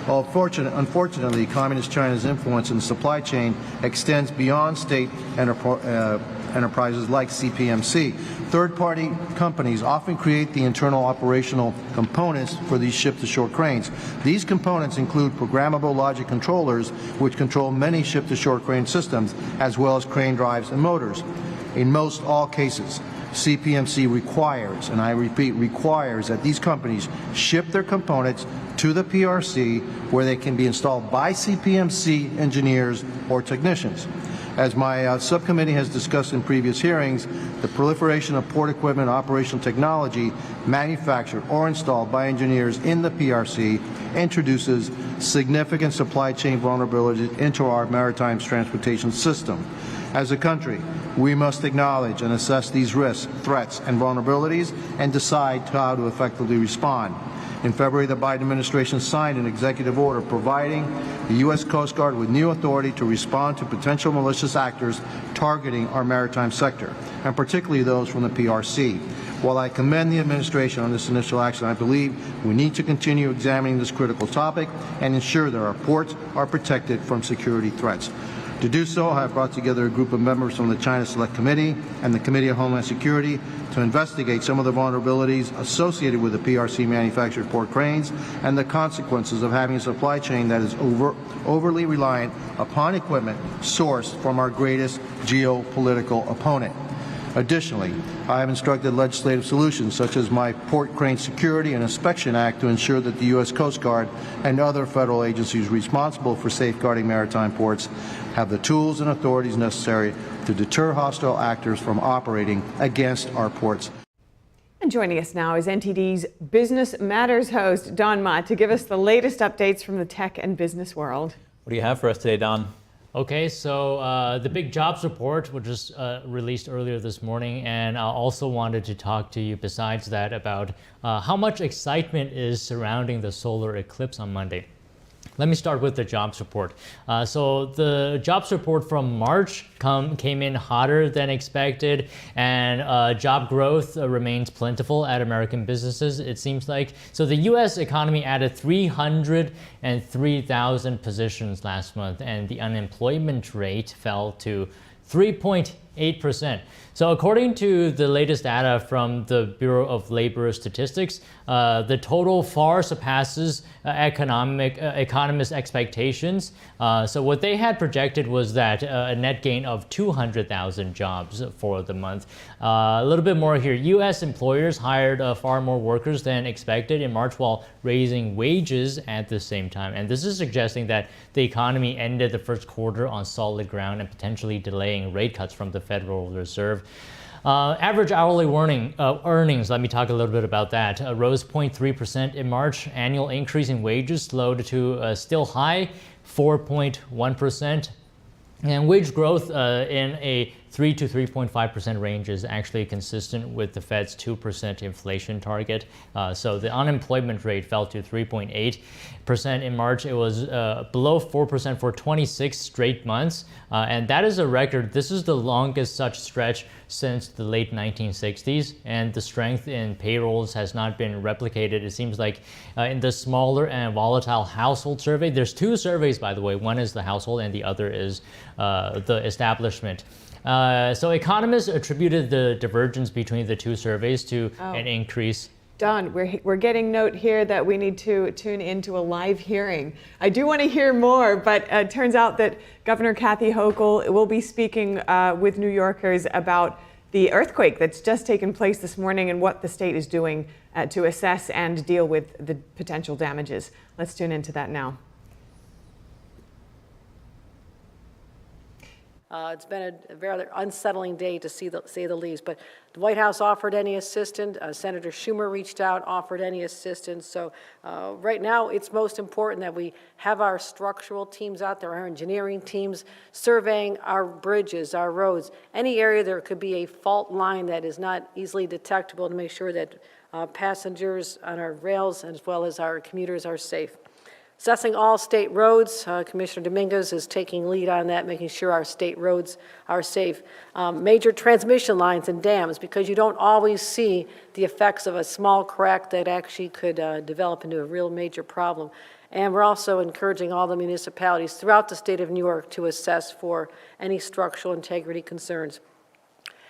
Unfortunately, Communist China's influence in the supply chain extends beyond state enterprises like CPMC. Third-party companies often create the internal operational components for these ship-to-shore cranes. These components include programmable logic controllers, which control many ship-to-shore crane systems, as well as crane drives and motors. In most all cases, CPMC requires, and I repeat, requires that these companies ship their components to the PRC, where they can be installed by CPMC engineers or technicians. As my subcommittee has discussed in previous hearings, the proliferation of port equipment operational technology manufactured or installed by engineers in the PRC introduces significant supply chain vulnerabilities into our maritime transportation system. As a country, we must acknowledge and assess these risks, threats, and vulnerabilities and decide how to effectively respond. In February, the Biden administration signed an executive order providing the U.S. Coast Guard with new authority to respond to potential malicious actors targeting our maritime sector, and particularly those from the PRC. While I commend the administration on this initial action, I believe we need to continue examining this critical topic and ensure that our ports are protected from security threats. To do so, I have brought together a group of members from the China Select Committee and the Committee on Homeland Security to investigate some of the vulnerabilities associated with the PRC manufactured port cranes and the consequences of having a supply chain that is overly reliant upon equipment sourced from our greatest geopolitical opponent. Additionally, I have instructed legislative solutions such as my Port Crane Security and Inspection Act to ensure that the U.S. Coast Guard and other federal agencies responsible for safeguarding maritime ports have the tools and authorities necessary to deter hostile actors from operating against our ports. And joining us now is NTD's Business Matters host, Don Mott, to give us the latest updates from the tech and business world. What do you have for us today, Don? Okay, so the big jobs report was just released earlier this morning, and I also wanted to talk to you besides that about how much excitement is surrounding the solar eclipse on Monday. Let me start with the jobs report. So the jobs report from March came in hotter than expected, and job growth remains plentiful at American businesses, it seems like. So the U.S. economy added 303,000 positions last month, and the unemployment rate fell to 3.8%. So according to the latest data from the Bureau of Labor Statistics, the total far surpasses economists' expectations. So what they had projected was that a net gain of 200,000 jobs for the month. A little bit more here. U.S. employers hired far more workers than expected in March while raising wages at the same time. And this is suggesting that the economy ended the first quarter on solid ground and potentially delaying rate cuts from the Federal Reserve. Average hourly earnings, let me talk a little bit about that, rose 0.3% in March. Annual increase in wages slowed to a still high 4.1%. And wage growth in a 3 to 3.5% range is actually consistent with the Fed's 2% inflation target. So the unemployment rate fell to 3.8% in March. It was below 4% for 26 straight months. And that is a record. This is the longest such stretch since the late 1960s. And the strength in payrolls has not been replicated. It seems like in the smaller and volatile household survey, there's two surveys, by the way. One is the household and the other is the establishment. So economists attributed the divergence between the two surveys to an increase. Don, we're getting note here that we need to tune into a live hearing. I do want to hear more, but it turns out that Governor Kathy Hochul will be speaking with New Yorkers about the earthquake that's just taken place this morning and what the state is doing to assess and deal with the potential damages. Let's tune into that now. It's been a very unsettling day to say the least. But the White House offered any assistance. Senator Schumer reached out, offered any assistance. So right now, it's most important that we have our structural teams out there, our engineering teams, surveying our bridges, our roads, any area there could be a fault line that is not easily detectable, to make sure that passengers on our rails as well as our commuters are safe. Assessing all state roads, Commissioner Dominguez is taking lead on that, making sure our state roads are safe. Major transmission lines and dams, because you don't always see the effects of a small crack that actually could develop into a real major problem. And we're also encouraging all the municipalities throughout the state of New York to assess for any structural integrity concerns.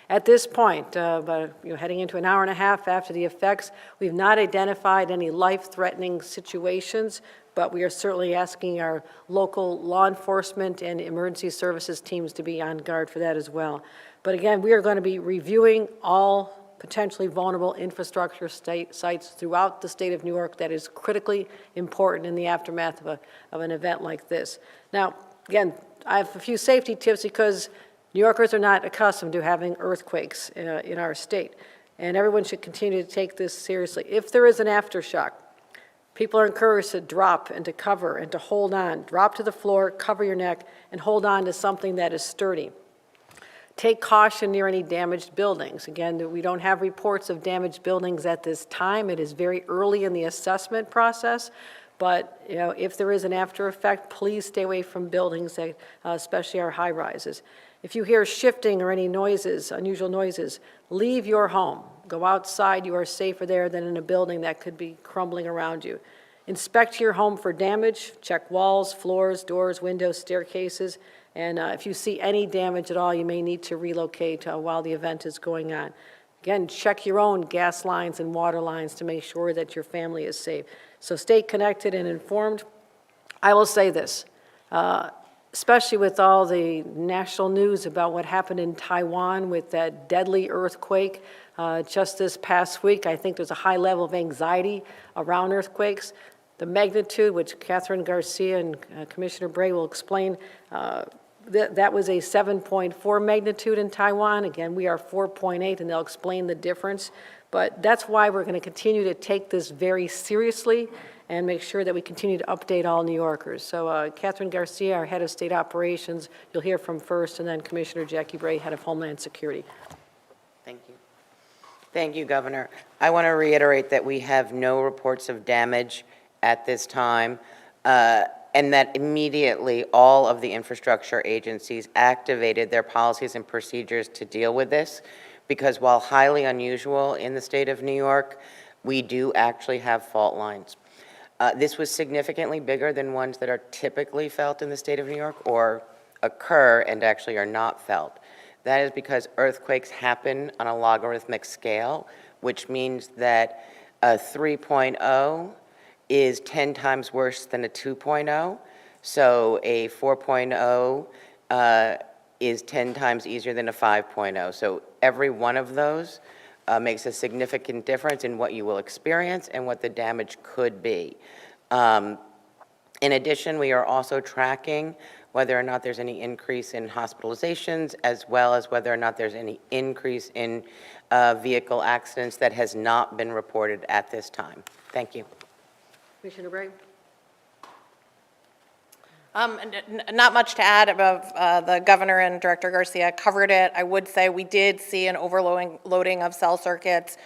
At this point, heading into an hour and a half after the effects, we've not identified any life-threatening situations, but we are certainly asking our local law enforcement and emergency services teams to be on guard for that as well. But again, we are going to be reviewing all potentially vulnerable infrastructure sites throughout the state of New York that is critically important in the aftermath of an event like this. Now, again, I have a few safety tips because New Yorkers are not accustomed to having earthquakes in our state, and everyone should continue to take this seriously. If there is an aftershock, people are encouraged to drop and to cover and to hold on. Drop to the floor, cover your neck, and hold on to something that is sturdy. Take caution near any damaged buildings. Again, we don't have reports of damaged buildings at this time. It is very early in the assessment process. But if there is an after effect, please stay away from buildings, that, especially our high rises. If you hear shifting or any noises, unusual noises, leave your home. Go outside. You are safer there than in a building that could be crumbling around you. Inspect your home for damage. Check walls, floors, doors, windows, staircases. And if you see any damage at all, you may need to relocate while the event is going on. Again, check your own gas lines and water lines to make sure that your family is safe. So stay connected and informed. I will say this, especially with all the national news about what happened in Taiwan with that deadly earthquake just this past week. I think there's a high level of anxiety around earthquakes. The magnitude, which Catherine Garcia and Commissioner Bray will explain, that was a 7.4 magnitude in Taiwan. Again, we are 4.8, and they'll explain the difference. But that's why we're going to continue to take this very seriously and make sure that we continue to update all New Yorkers. So Catherine Garcia, our head of state operations, you'll hear from first, and then Commissioner Jackie Bray, head of Homeland Security. Thank you. Thank you, Governor. I want to reiterate that we have no reports of damage at this time, and that immediately all of the infrastructure agencies activated their policies and procedures to deal with this, because while highly unusual in the state of New York, we do actually have fault lines. This was significantly bigger than ones that are typically felt in the state of New York or occur and actually are not felt. That is because earthquakes happen on a logarithmic scale, which means that a 3.0 is 10 times worse than a 2.0. So a 4.0 is 10 times easier than a 5.0. So every one of those makes a significant difference in what you will experience and what the damage could be. In addition, we are also tracking whether or not there's any increase in hospitalizations, as well as whether or not there's any increase in vehicle accidents that has not been reported at this time. Thank you. Commissioner Bray. Not much to add about the governor and Director Garcia covered it. I would say we did see an overloading of cell circuits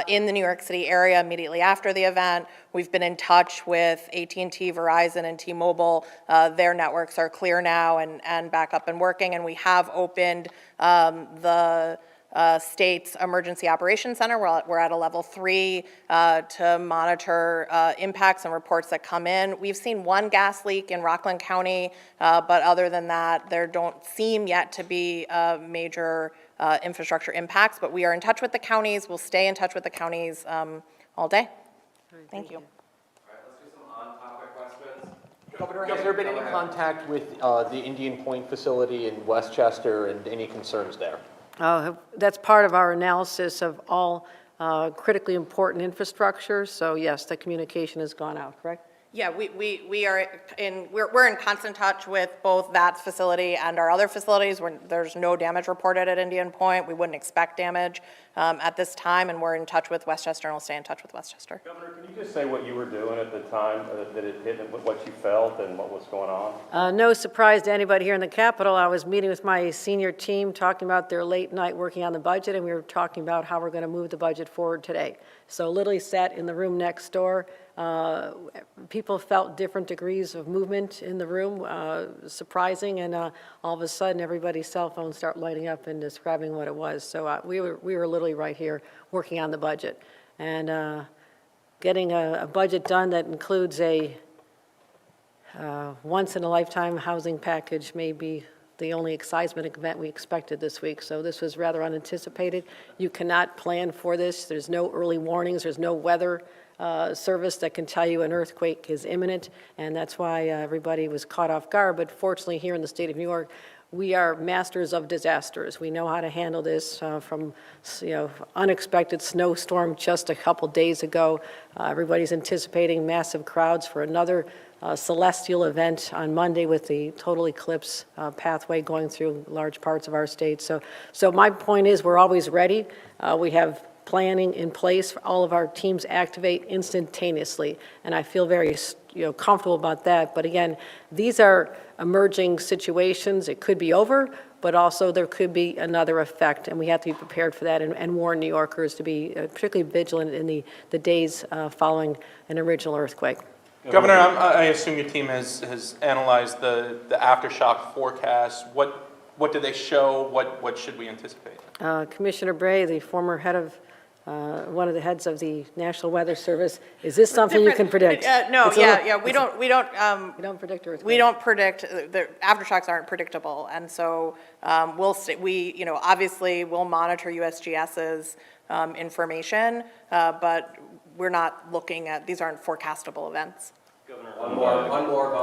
in the New York City area immediately after the event. We've been in touch with AT&T, Verizon, and T-Mobile. Their networks are clear now and back up and working, and we have opened the state's Emergency Operations Center. We're at a level 3 to monitor impacts and reports that come in. We've seen one gas leak in Rockland County, but other than that, there don't seem yet to be major infrastructure impacts, but we are in touch with the counties. We'll stay in touch with the counties all day. Thank you. Governor, has there been any contact with the Indian Point facility in Westchester and any concerns there? That's part of our analysis of all critically important infrastructure. So yes, the communication has gone out, correct? Yeah, we're in constant touch with both that facility and our other facilities. There's no damage reported at Indian Point. We wouldn't expect damage at this time, and we're in touch with Westchester, and we'll stay in touch with Westchester. Governor, can you just say what you were doing at the time that it hit, and what you felt and what was going on? No surprise to anybody here in the Capitol. I was meeting with my senior team, talking about their late night working on the budget, and we were talking about how we're going to move the budget forward today. So literally sat in the room next door. People felt different degrees of movement in the room, surprising, and all of a sudden everybody's cell phones start lighting up and describing what it was. So we were literally right here working on the budget and getting a budget done that includes a once-in-a-lifetime housing package may be the only excitement event we expected this week. So this was rather unanticipated. You cannot plan for this. There's no early warnings. There's no weather service that can tell you an earthquake is imminent, and that's why everybody was caught off guard. But fortunately, here in the state of New York, we are masters of disasters. We know how to handle this. From unexpected snowstorm just a couple days ago, everybody's anticipating massive crowds for another celestial event on Monday with the total eclipse pathway going through large parts of our state. So my point is, we're always ready. We have planning in place for all of our teams activate instantaneously, and I feel very comfortable about that. But again, these are emerging situations. It could be over, but also there could be another effect, and we have to be prepared for that and warn New Yorkers to be particularly vigilant in the days following an original earthquake. Governor, I assume your team has analyzed the aftershock forecast. What do they show? What should we anticipate? Commissioner Bray, the former head of one of the heads of the National Weather Service. Is this something you can predict? No, we don't predict earthquakes. We don't predict. The aftershocks aren't predictable, and so we'll see. Obviously we'll monitor USGS's information, but we're not looking at, these aren't forecastable events. Governor, one more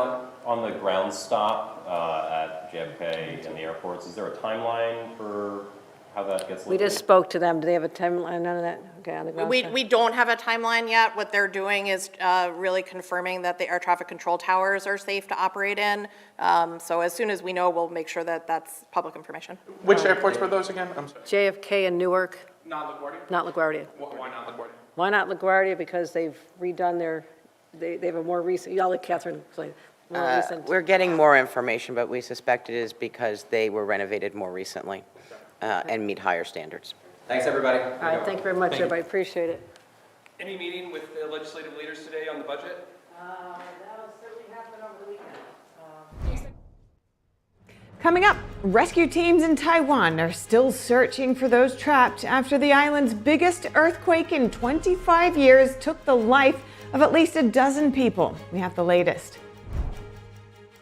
on the ground stop at JFK and the airports. Is there a timeline for how that gets? We just spoke to them. Do they have a timeline? None of that? Okay, on the ground stop. We don't have a timeline yet. What they're doing is really confirming that the air traffic control towers are safe to operate in. So as soon as we know, we'll make sure that that's public information. Which airports were those again? I'm sorry. JFK and Newark. Not LaGuardia? Not LaGuardia. Why not LaGuardia? Why not LaGuardia? Because they've redone they have a more recent, I'll let Catherine explain. We're getting more information, but we suspect it is because they were renovated more recently and meet higher standards. Thanks, everybody. All right, thank you very much, everybody. Appreciate it. Any meeting with the legislative leaders today on the budget? That'll certainly happen over the weekend. Coming up, rescue teams in Taiwan are still searching for those trapped after the island's biggest earthquake in 25 years took the life of at least a dozen people. We have the latest.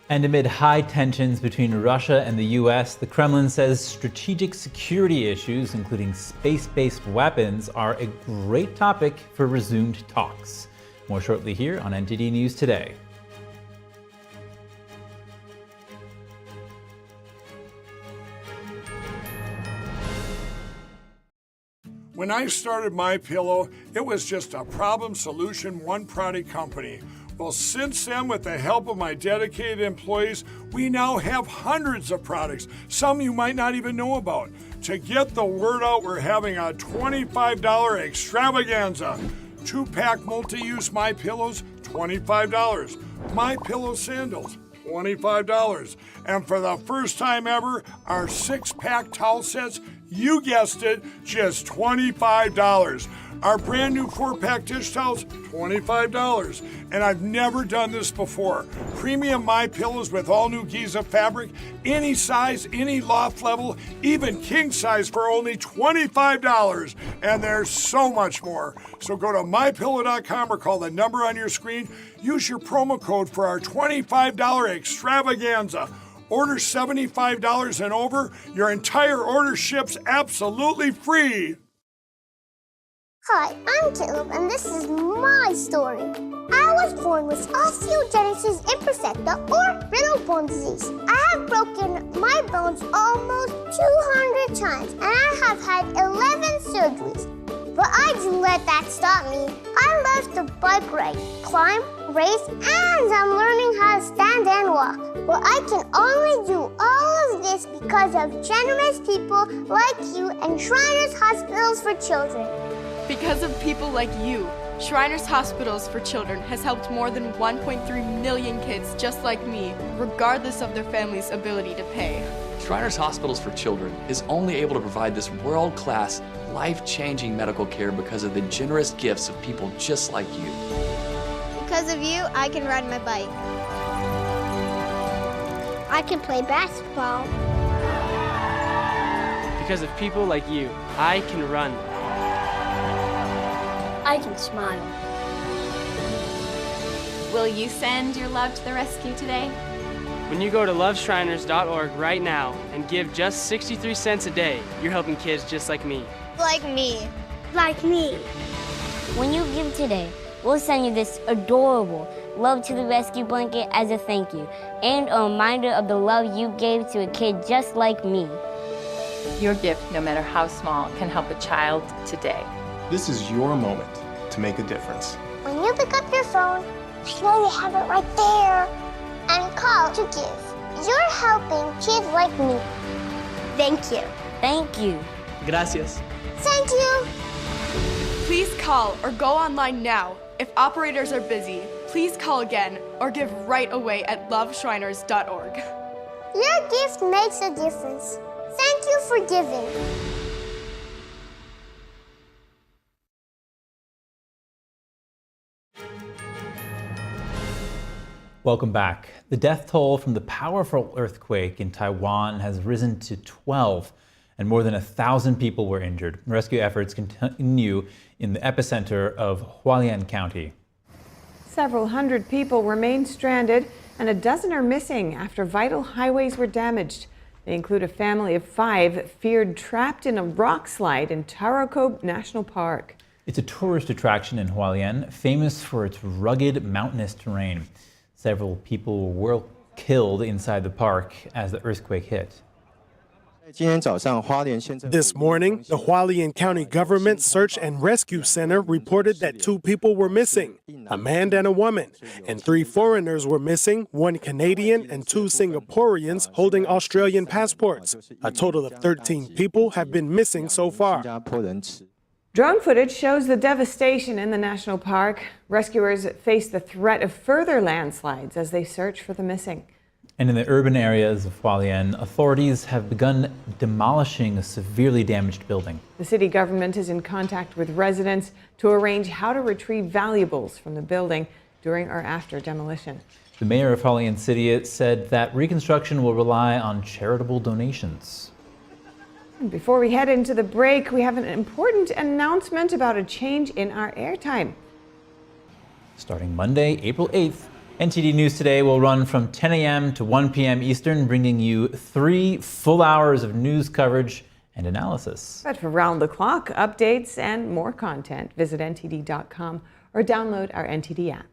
And amid high tensions between Russia and the U.S., the Kremlin says strategic security issues, including space-based weapons, are a great topic for resumed talks. More shortly here on NTD News Today. When I started MyPillow, it was just a problem solution, one product company. Well, since then, with the help of my dedicated employees, we now have hundreds of products, some you might not even know about. To get the word out, we're having a $25 extravaganza. 2-pack multi-use MyPillows, $25. MyPillow sandals, $25. And for the first time ever, our 6-pack towel sets, you guessed it, just $25. Our brand new 4-pack dish towels, $25. And I've never done this before. Premium MyPillows with all new Giza fabric, any size, any loft level, even king size for only $25. And there's so much more. So go to MyPillow.com or call the number on your screen. Use your promo code for our $25 extravaganza. Order $75 and over, your entire order ships absolutely free. Hi, I'm Caleb, and this is my story. I was born with osteogenesis imperfecta, or brittle bone disease. I have broken my bones almost 200 times, and I have had 11 surgeries. But I didn't let that stop me. I love to bike ride, climb, race, and I'm learning how to stand and walk. Well, I can only do all of this because of generous people like you and Shriners Hospitals for Children. Because of people like you, Shriners Hospitals for Children has helped more than 1.3 million kids just like me, regardless of their family's ability to pay. Shriners Hospitals for Children is only able to provide this world-class, life-changing medical care because of the generous gifts of people just like you. Because of you, I can ride my bike. I can play basketball. Because of people like you, I can run. I can smile. Will you send your love to the rescue today? When you go to loveshriners.org right now and give just 63 cents a day, you're helping kids just like me. Like me. Like me. When you give today, we'll send you this adorable Love to the Rescue blanket as a thank you and a reminder of the love you gave to a kid just like me. Your gift, no matter how small, can help a child today. This is your moment to make a difference. When you pick up your phone, I know you have it right there, and call to give. You're helping kids like me. Thank you. Thank you. Gracias. Thank you. Please call or go online now. If operators are busy, please call again or give right away at loveshriners.org. Your gift makes a difference. Thank you for giving. Welcome back. The death toll from the powerful earthquake in Taiwan has risen to 12, and more than 1,000 people were injured. Rescue efforts continue in the epicenter of Hualien County. Several hundred people remain stranded, and a dozen are missing after vital highways were damaged. They include a family of 5 feared trapped in a rock slide in Taroko National Park. It's a tourist attraction in Hualien, famous for its rugged mountainous terrain. Several people were killed inside the park as the earthquake hit. This morning, the Hualien County Government Search and Rescue Center reported that 2 people were missing, a man and a woman, and 3 foreigners were missing, 1 Canadian and 2 Singaporeans holding Australian passports. A total of 13 people have been missing so far. Drone footage shows the devastation in the national park. Rescuers face the threat of further landslides as they search for the missing. And in the urban areas of Hualien, authorities have begun demolishing a severely damaged building. The city government is in contact with residents to arrange how to retrieve valuables from the building during or after demolition. The mayor of Hualien City said that reconstruction will rely on charitable donations. Before we head into the break, we have an important announcement about a change in our airtime. Starting Monday, April 8th, NTD News Today will run from 10 a.m. to 1 p.m. Eastern, bringing you 3 full hours of news coverage and analysis. But for round-the-clock updates and more content, visit ntd.com or download our NTD app.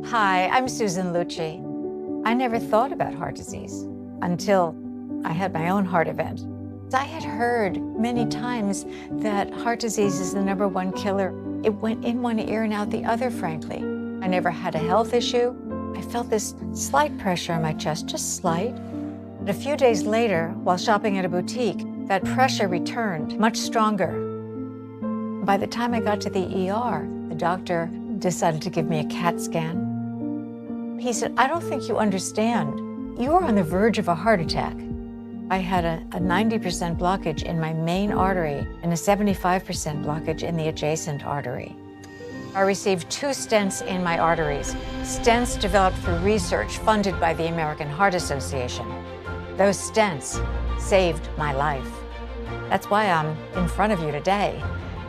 Hi, I'm Susan Lucci. I never thought about heart disease until I had my own heart event. I had heard many times that heart disease is the #1 killer. It went in one ear and out the other, frankly. I never had a health issue. I felt this slight pressure on my chest, just slight. But a few days later, while shopping at a boutique, that pressure returned, much stronger. By the time I got to the ER, the doctor decided to give me a CAT scan. He said, "I don't think you understand. You are on the verge of a heart attack." I had a 90% blockage in my main artery and a 75% blockage in the adjacent artery. I received 2 stents in my arteries, stents developed through research funded by the American Heart Association. Those stents saved my life. That's why I'm in front of you today,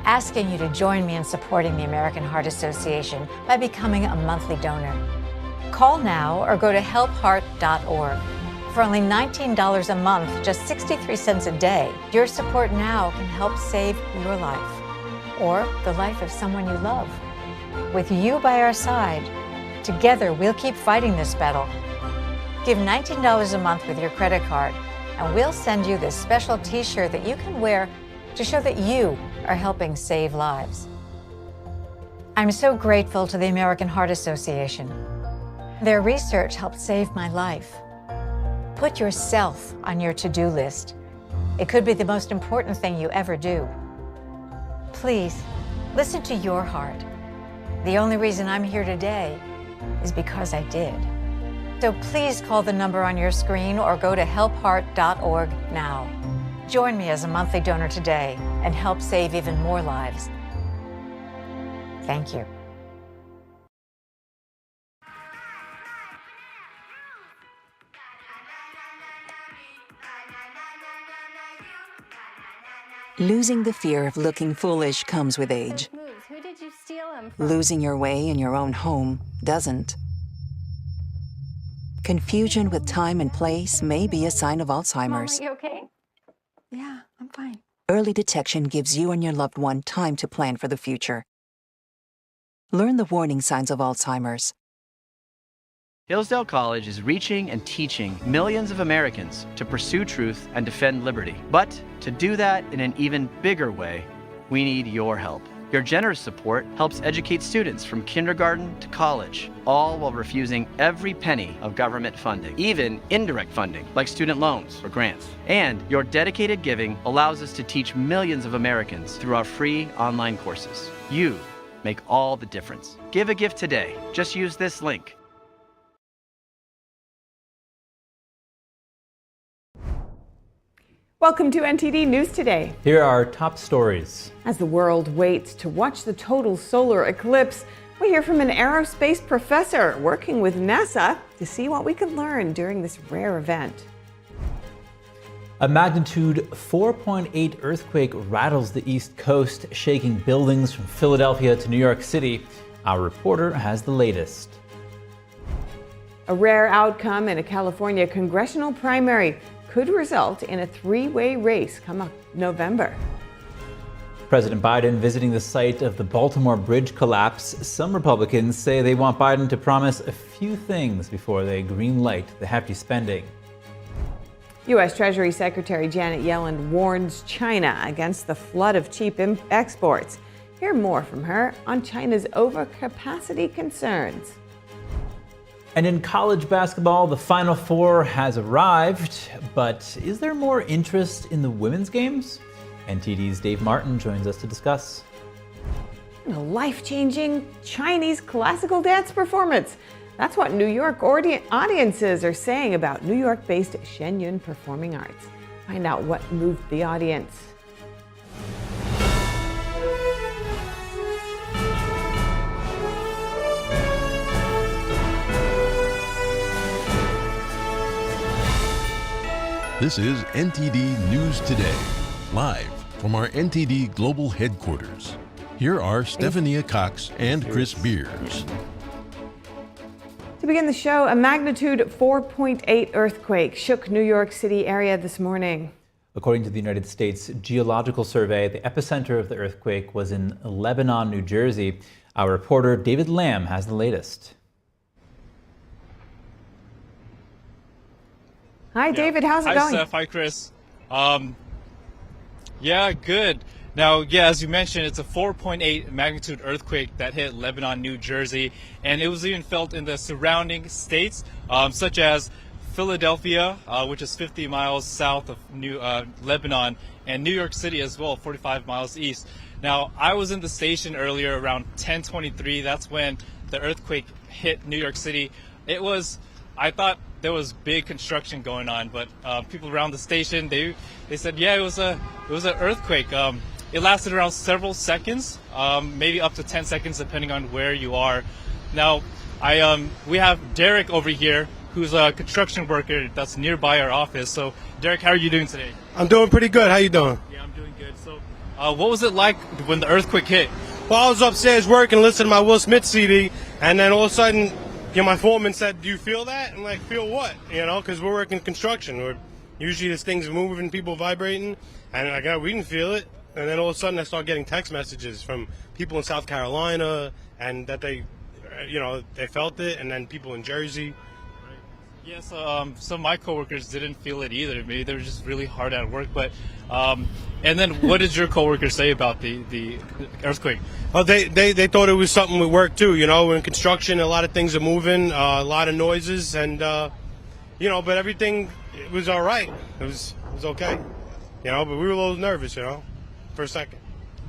asking you to join me in supporting the American Heart Association by becoming a monthly donor. Call now or go to helpheart.org. For only $19 a month, just 63 cents a day, your support now can help save your life or the life of someone you love. With you by our side, together we'll keep fighting this battle. Give $19 a month with your credit card, and we'll send you this special t-shirt that you can wear to show that you are helping save lives. I'm so grateful to the American Heart Association. Their research helped save my life. Put yourself on your to-do list. It could be the most important thing you ever do. Please, listen to your heart. The only reason I'm here today is because I did. So please call the number on your screen or go to helpheart.org now. Join me as a monthly donor today and help save even more lives. Thank you. Losing the fear of looking foolish comes with age. Who did you steal them from? Losing your way in your own home doesn't. Confusion with time and place may be a sign of Alzheimer's. Mom, are you okay? Yeah, I'm fine. Early detection gives you and your loved one time to plan for the future. Learn the warning signs of Alzheimer's. Hillsdale College is reaching and teaching millions of Americans to pursue truth and defend liberty. But to do that in an even bigger way, we need your help. Your generous support helps educate students from kindergarten to college, all while refusing every penny of government funding, even indirect funding like student loans or grants. And your dedicated giving allows us to teach millions of Americans through our free online courses. You make all the difference. Give a gift today. Just use this link. Welcome to NTD News Today. Here are our top stories. As the world waits to watch the total solar eclipse, we hear from an aerospace professor working with NASA to see what we can learn during this rare event. A magnitude 4.8 earthquake rattles the East Coast, shaking buildings from Philadelphia to New York City. Our reporter has the latest. A rare outcome in a California congressional primary could result in a three-way race come November. President Biden visiting the site of the Baltimore bridge collapse. Some Republicans say they want Biden to promise a few things before they green-light the hefty spending. U.S. Treasury Secretary Janet Yellen warns China against the flood of cheap exports. Hear more from her on China's overcapacity concerns. And in college basketball, the Final Four has arrived, but is there more interest in the women's games? NTD's Dave Martin joins us to discuss. And a life-changing Chinese classical dance performance. That's what New York audiences are saying about New York-based Shen Performing Arts. Find out what moved the audience. This is NTD News Today, live from our NTD Global Headquarters. Here are Stephania Cox and Chris Beers. To begin the show, a magnitude 4.8 earthquake shook New York City area this morning. According to the United States Geological Survey, the epicenter of the earthquake was in Lebanon, New Jersey. Our reporter David Lamb has the latest. Hi, David. How's it going? Hi, Steph. Hi, Chris. Yeah, good. Now, as you mentioned, it's a 4.8 magnitude earthquake that hit Lebanon, New Jersey, and it was even felt in the surrounding states, such as Philadelphia, which is 50 miles south of Lebanon, and New York City as well, 45 miles east. Now, I was in the station earlier around 10:23. That's when the earthquake hit New York City. I thought there was big construction going on, but people around the station, they said, yeah, it was an earthquake. It lasted around several seconds, maybe up to 10 seconds, depending on where you are. Now, we have Derek over here, who's a construction worker that's nearby our office. So, Derek, how are you doing today? I'm doing pretty good. How you doing? Yeah, I'm doing good. So, what was it like when the earthquake hit? Well, I was upstairs working, listening to my Will Smith CD, and then all of a sudden, my foreman said, "Do you feel that?" I'm like, "Feel what?" Because we're working construction. Usually this thing's moving, people vibrating, and we didn't feel it. And then all of a sudden, I start getting text messages from people in South Carolina, and that they felt it, and then people in Jersey. Yeah, so some of my coworkers didn't feel it either. Maybe they were just really hard at work. But and then what did your coworkers say about the earthquake? Oh, they thought it was something with work too. You know, in construction, a lot of things are moving, a lot of noises, and you know, but everything was all right. It was okay. You know, but we were a little nervous, you know, for a second.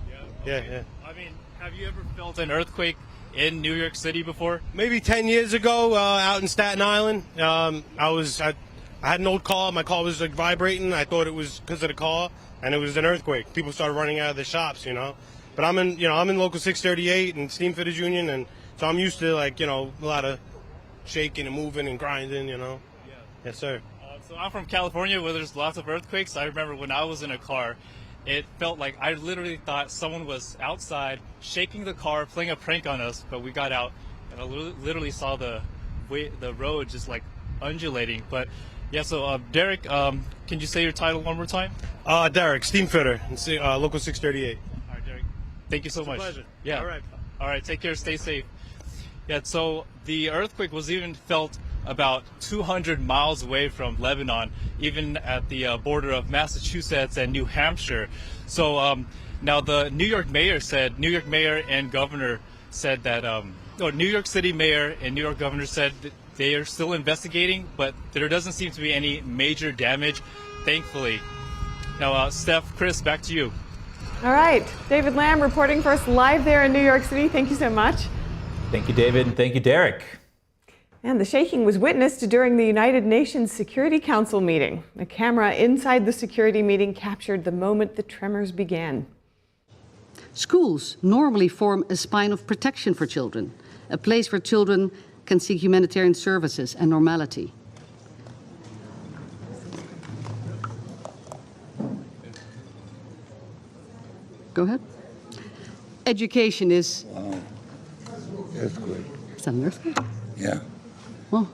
Yeah. Okay. Yeah. I mean, have you ever felt an earthquake in New York City before? Maybe 10 years ago, out in Staten Island. I had an old car. My car was like vibrating. I thought it was because of the car, and it was an earthquake. People started running out of the shops, you know. But I'm in local 638 and Steam Fitters Union, and so I'm used to like, you know, a lot of shaking and moving and grinding, you know. Yeah. Yes, sir. So I'm from California, where there's lots of earthquakes. I remember when I was in a car, it felt like I literally thought someone was outside shaking the car, playing a prank on us. But we got out, and I literally saw the road just like undulating. But yeah, so Derek, can you say your title one more time? Derek, Steam Fitter, local 638. All right, Derek. Thank you so much. It's a pleasure. Yeah. All right. Take care. Stay safe. Yeah. So the earthquake was even felt about 200 miles away from Lebanon, even at the border of Massachusetts and New Hampshire. So now the New York mayor and governor said that, New York City mayor and New York governor said that they are still investigating, but there doesn't seem to be any major damage, thankfully. Now, Steph, Chris, back to you. All right, David Lamb reporting for us live there in New York City. Thank you so much. Thank you, David, and thank you, Derek. And the shaking was witnessed during the United Nations Security Council meeting. A camera inside the security meeting captured the moment the tremors began. Schools normally form a spine of protection for children, a place where children can seek humanitarian services and normality. Go ahead. Education is... Wow. Earthquake. Is that an earthquake? Yeah. Well.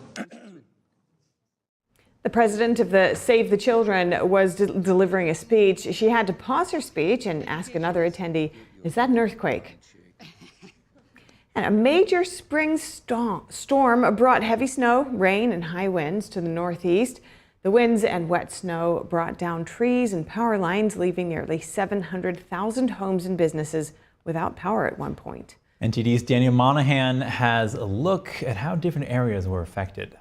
The president of the Save the Children was delivering a speech. She had to pause her speech and ask another attendee, "Is that an earthquake?" And a major spring storm brought heavy snow, rain, and high winds to the northeast. The winds and wet snow brought down trees and power lines, leaving nearly 700,000 homes and businesses without power at one point. NTD's Daniel Monahan has a look at how different areas were affected.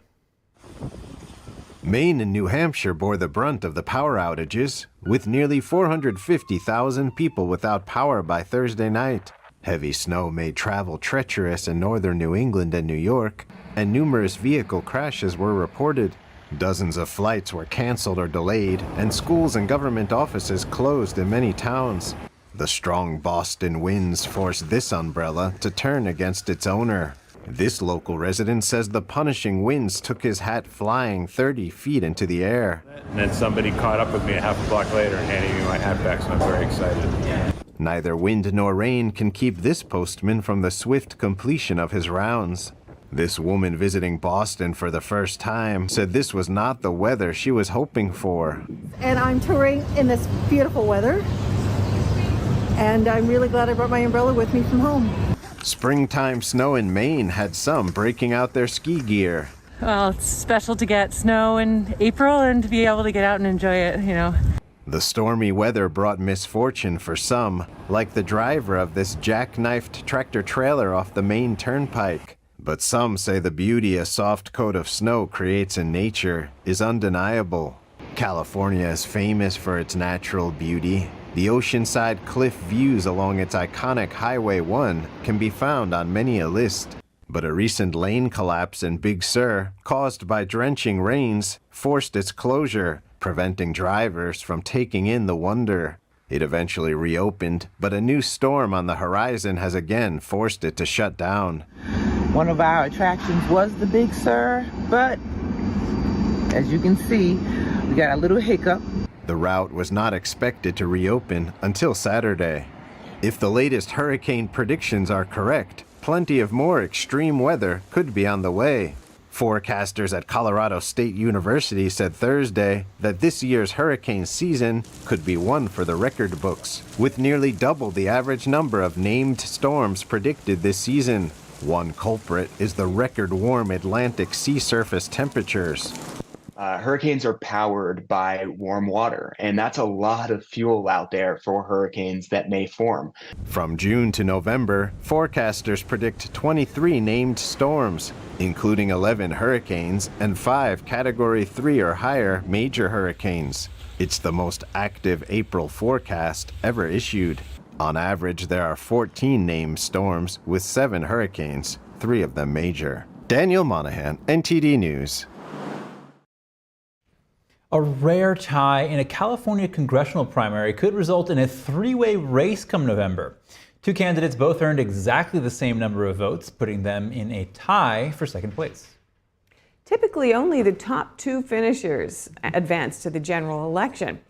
Maine and New Hampshire bore the brunt of the power outages, with nearly 450,000 people without power by Thursday night. Heavy snow made travel treacherous in northern New England and New York, and numerous vehicle crashes were reported. Dozens of flights were canceled or delayed, and schools and government offices closed in many towns. The strong Boston winds forced this umbrella to turn against its owner. This local resident says the punishing winds took his hat flying 30 feet into the air. And then somebody caught up with me a half a block later and handed me my hat back, so I'm very excited. Neither wind nor rain can keep this postman from the swift completion of his rounds. This woman visiting Boston for the first time said this was not the weather she was hoping for. And I'm touring in this beautiful weather. And I'm really glad I brought my umbrella with me from home. Springtime snow in Maine had some breaking out their ski gear. Well, it's special to get snow in April and to be able to get out and enjoy it, you know. The stormy weather brought misfortune for some, like the driver of this jackknifed tractor trailer off the Maine Turnpike. But some say the beauty a soft coat of snow creates in nature is undeniable. California is famous for its natural beauty. The oceanside cliff views along its iconic Highway 1 can be found on many a list. But a recent lane collapse in Big Sur, caused by drenching rains, forced its closure, preventing drivers from taking in the wonder. It eventually reopened, but a new storm on the horizon has again forced it to shut down. One of our attractions was the Big Sur, but as you can see, we got a little hiccup. The route was not expected to reopen until Saturday. If the latest hurricane predictions are correct, plenty of more extreme weather could be on the way. Forecasters at Colorado State University said Thursday that this year's hurricane season could be one for the record books, with nearly double the average number of named storms predicted this season. One culprit is the record warm Atlantic sea surface temperatures. Hurricanes are powered by warm water, and that's a lot of fuel out there for hurricanes that may form. From June to November, forecasters predict 23 named storms, including 11 hurricanes and 5 Category 3 or higher major hurricanes. It's the most active April forecast ever issued. On average, there are 14 named storms with 7 hurricanes, 3 of them major. Daniel Monahan, NTD News. A rare tie in a California congressional primary could result in a three-way race come November. Two candidates both earned exactly the same number of votes, putting them in a tie for second place. Typically, only the top 2 finishers advance to the general election.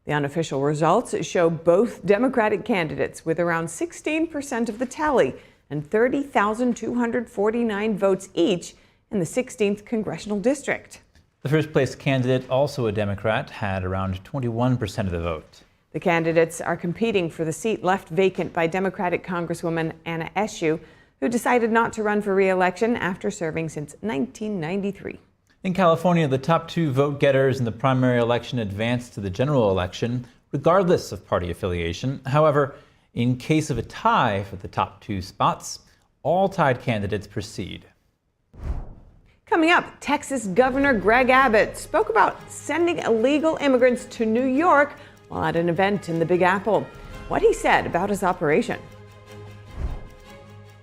The unofficial results show both Democratic candidates with around 16% of the tally and 30,249 votes each in the 16th congressional district. The first place candidate, also a Democrat, had around 21% of the vote. The candidates are competing for the seat left vacant by Democratic Congresswoman Anna Eshoo, who decided not to run for re-election after serving since 1993. In California, the top 2 vote getters in the primary election advanced to the general election, regardless of party affiliation. However, in case of a tie for the top 2 spots, all tied candidates proceed. Coming up, Texas Governor Greg Abbott spoke about sending illegal immigrants to New York while at an event in the Big Apple. What he said about his operation.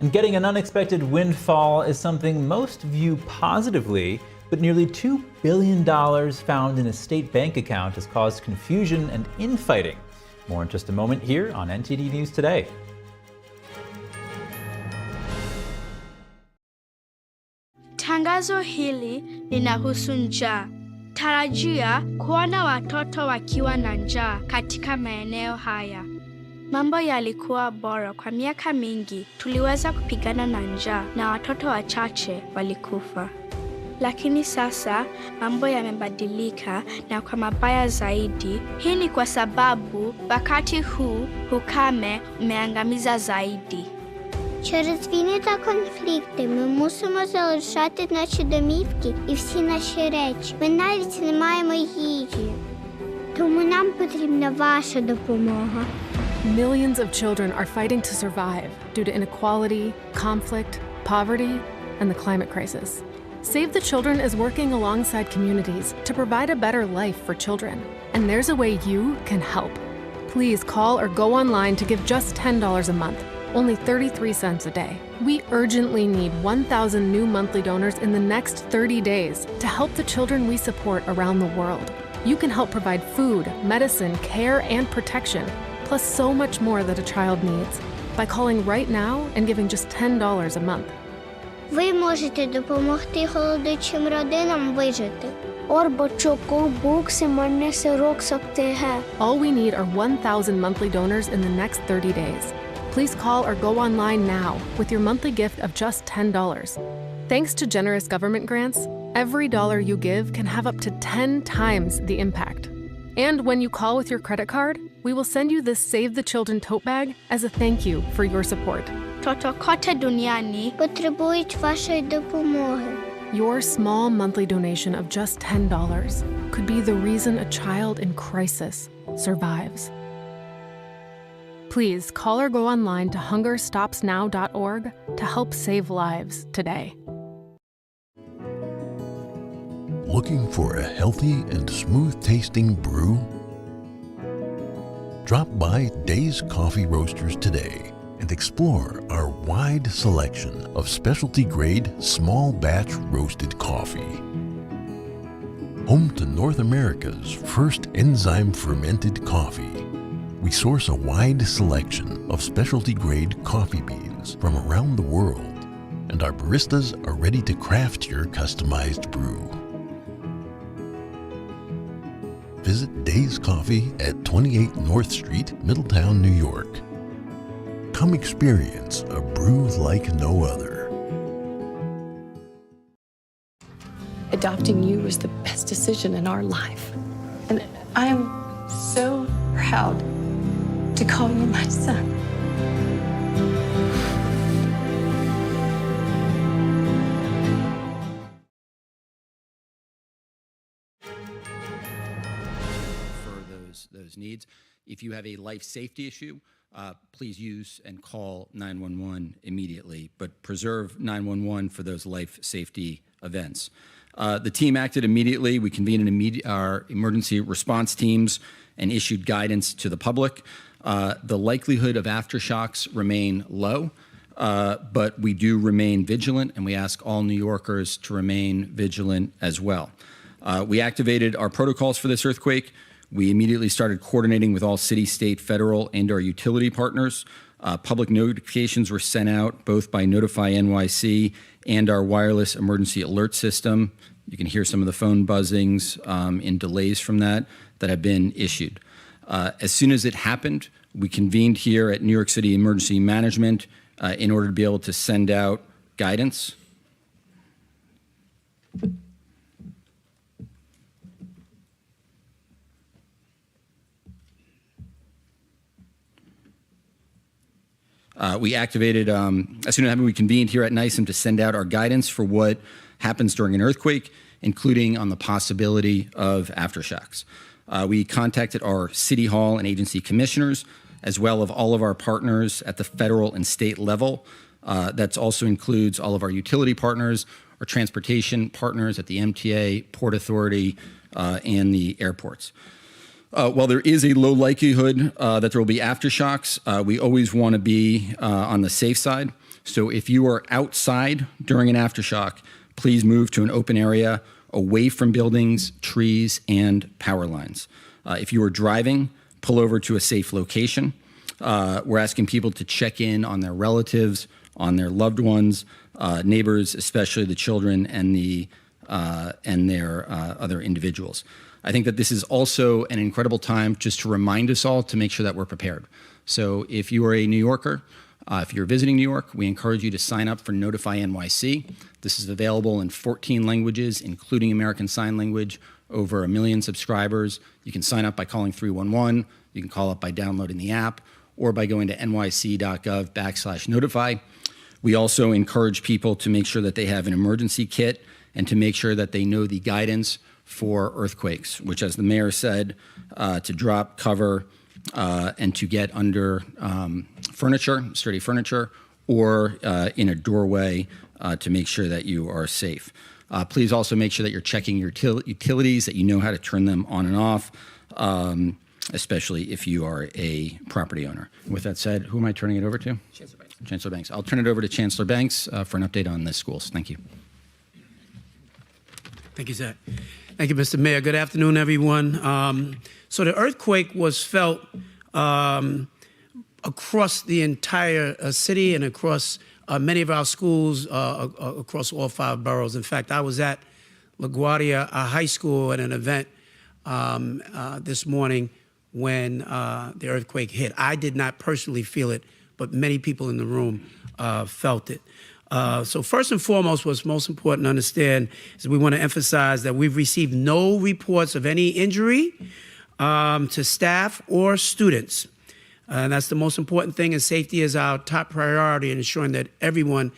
And getting an unexpected windfall is something most view positively, but nearly $2 billion found in a state bank account has caused confusion and infighting. More in just a moment here on NTD News Today. Tangazo hili linahusu njaa. Tarajia kuona watoto wakiwa na njaa katika maeneo haya. Mambo yalikuwa bora kwa miaka mingi. Tuliweza kupigana na njaa na watoto wachache walikufa. Lakini sasa mambo yamebadilika na kwa mabaya zaidi. Hii ni kwa sababu wakati huu ukame umeangamiza zaidi. Через війни та конфлікти ми мусимо залишати наші домівки і всі наші речі. Ми навіть не маємо їжі. Тому нам потрібна ваша допомога. Millions of children are fighting to survive due to inequality, conflict, poverty, and the climate crisis. Save the Children is working alongside communities to provide a better life for children. And there's a way you can help. Please call or go online to give just $10 a month. Only 33 cents a day. We urgently need 1,000 new monthly donors in the next 30 days to help the children we support around the world. You can help provide food, medicine, care, and protection, plus so much more that a child needs, by calling right now and giving just $10 a month. Ви можете допомогти голодуючим родинам вижити. All we need are 1,000 monthly donors in the next 30 days. Please call or go online now with your monthly gift of just $10. Thanks to generous government grants, every dollar you give can have up to 10 times the impact. And when you call with your credit card, we will send you this Save the Children tote bag as a thank you for your support. Toto kote duniani потребують вашої допомоги. Your small monthly donation of just $10 could be the reason a child in crisis survives. Please call or go online to hungerstopsnow.org to help save lives today. Looking for a healthy and smooth-tasting brew? Drop by Days Coffee Roasters today and explore our wide selection of specialty-grade small-batch roasted coffee. Home to North America's first enzyme-fermented coffee, we source a wide selection of specialty-grade coffee beans from around the world, and our baristas are ready to craft your customized brew. Visit Days Coffee at 28 North Street, Middletown, New York. Come experience a brew like no other. Adopting you was the best decision in our life. And I am so proud to call you my son. For those needs. If you have a life safety issue, please use and call 911 immediately, but preserve 911 for those life safety events. The team acted immediately. We convened our emergency response teams and issued guidance to the public. The likelihood of aftershocks remain low, but we do remain vigilant, and we ask all New Yorkers to remain vigilant as well. We activated our protocols for this earthquake. We immediately started coordinating with all city, state, federal, and our utility partners. Public notifications were sent out both by Notify NYC and our wireless emergency alert system. You can hear some of the phone buzzings and delays from that have been issued. As soon as it happened, we convened here at New York City Emergency Management in order to be able to send out guidance. We activated, as soon as it happened, we convened here at NYSEM to send out our guidance for what happens during an earthquake, including on the possibility of aftershocks. We contacted our City Hall and agency commissioners, as well as all of our partners at the federal and state level. That also includes all of our utility partners, our transportation partners at the MTA, Port Authority, and the airports. While there is a low likelihood that there will be aftershocks, we always want to be on the safe side. So if you are outside during an aftershock, please move to an open area away from buildings, trees, and power lines. If you are driving, pull over to a safe location. We're asking people to check in on their relatives, on their loved ones, neighbors, especially the children and their other individuals. I think that this is also an incredible time just to remind us all to make sure that we're prepared. So if you are a New Yorker, if you're visiting New York, we encourage you to sign up for Notify NYC. This is available in 14 languages, including American Sign Language, over 1 million subscribers. You can sign up by calling 311. You can call up by downloading the app or by going to nyc.gov/notify. We also encourage people to make sure that they have an emergency kit and to make sure that they know the guidance for earthquakes, which, as the mayor said, to drop, cover, and to get under furniture, sturdy furniture, or in a doorway to make sure that you are safe. Please also make sure that you're checking your utilities, that you know how to turn them on and off, especially if you are a property owner. With that said, who am I turning it over to? Chancellor Banks. Chancellor Banks. I'll turn it over to Chancellor Banks for an update on the schools. Thank you. Thank you, Zach. Thank you, Mr. Mayor. Good afternoon, everyone. So the earthquake was felt across the entire city and across many of our schools across all 5 boroughs. In fact, I was at LaGuardia High School at an event this morning when the earthquake hit. I did not personally feel it, but many people in the room felt it. So first and foremost, what's most important to understand is we want to emphasize that we've received no reports of any injury to staff or students. And that's the most important thing, and safety is our top priority in ensuring that everyone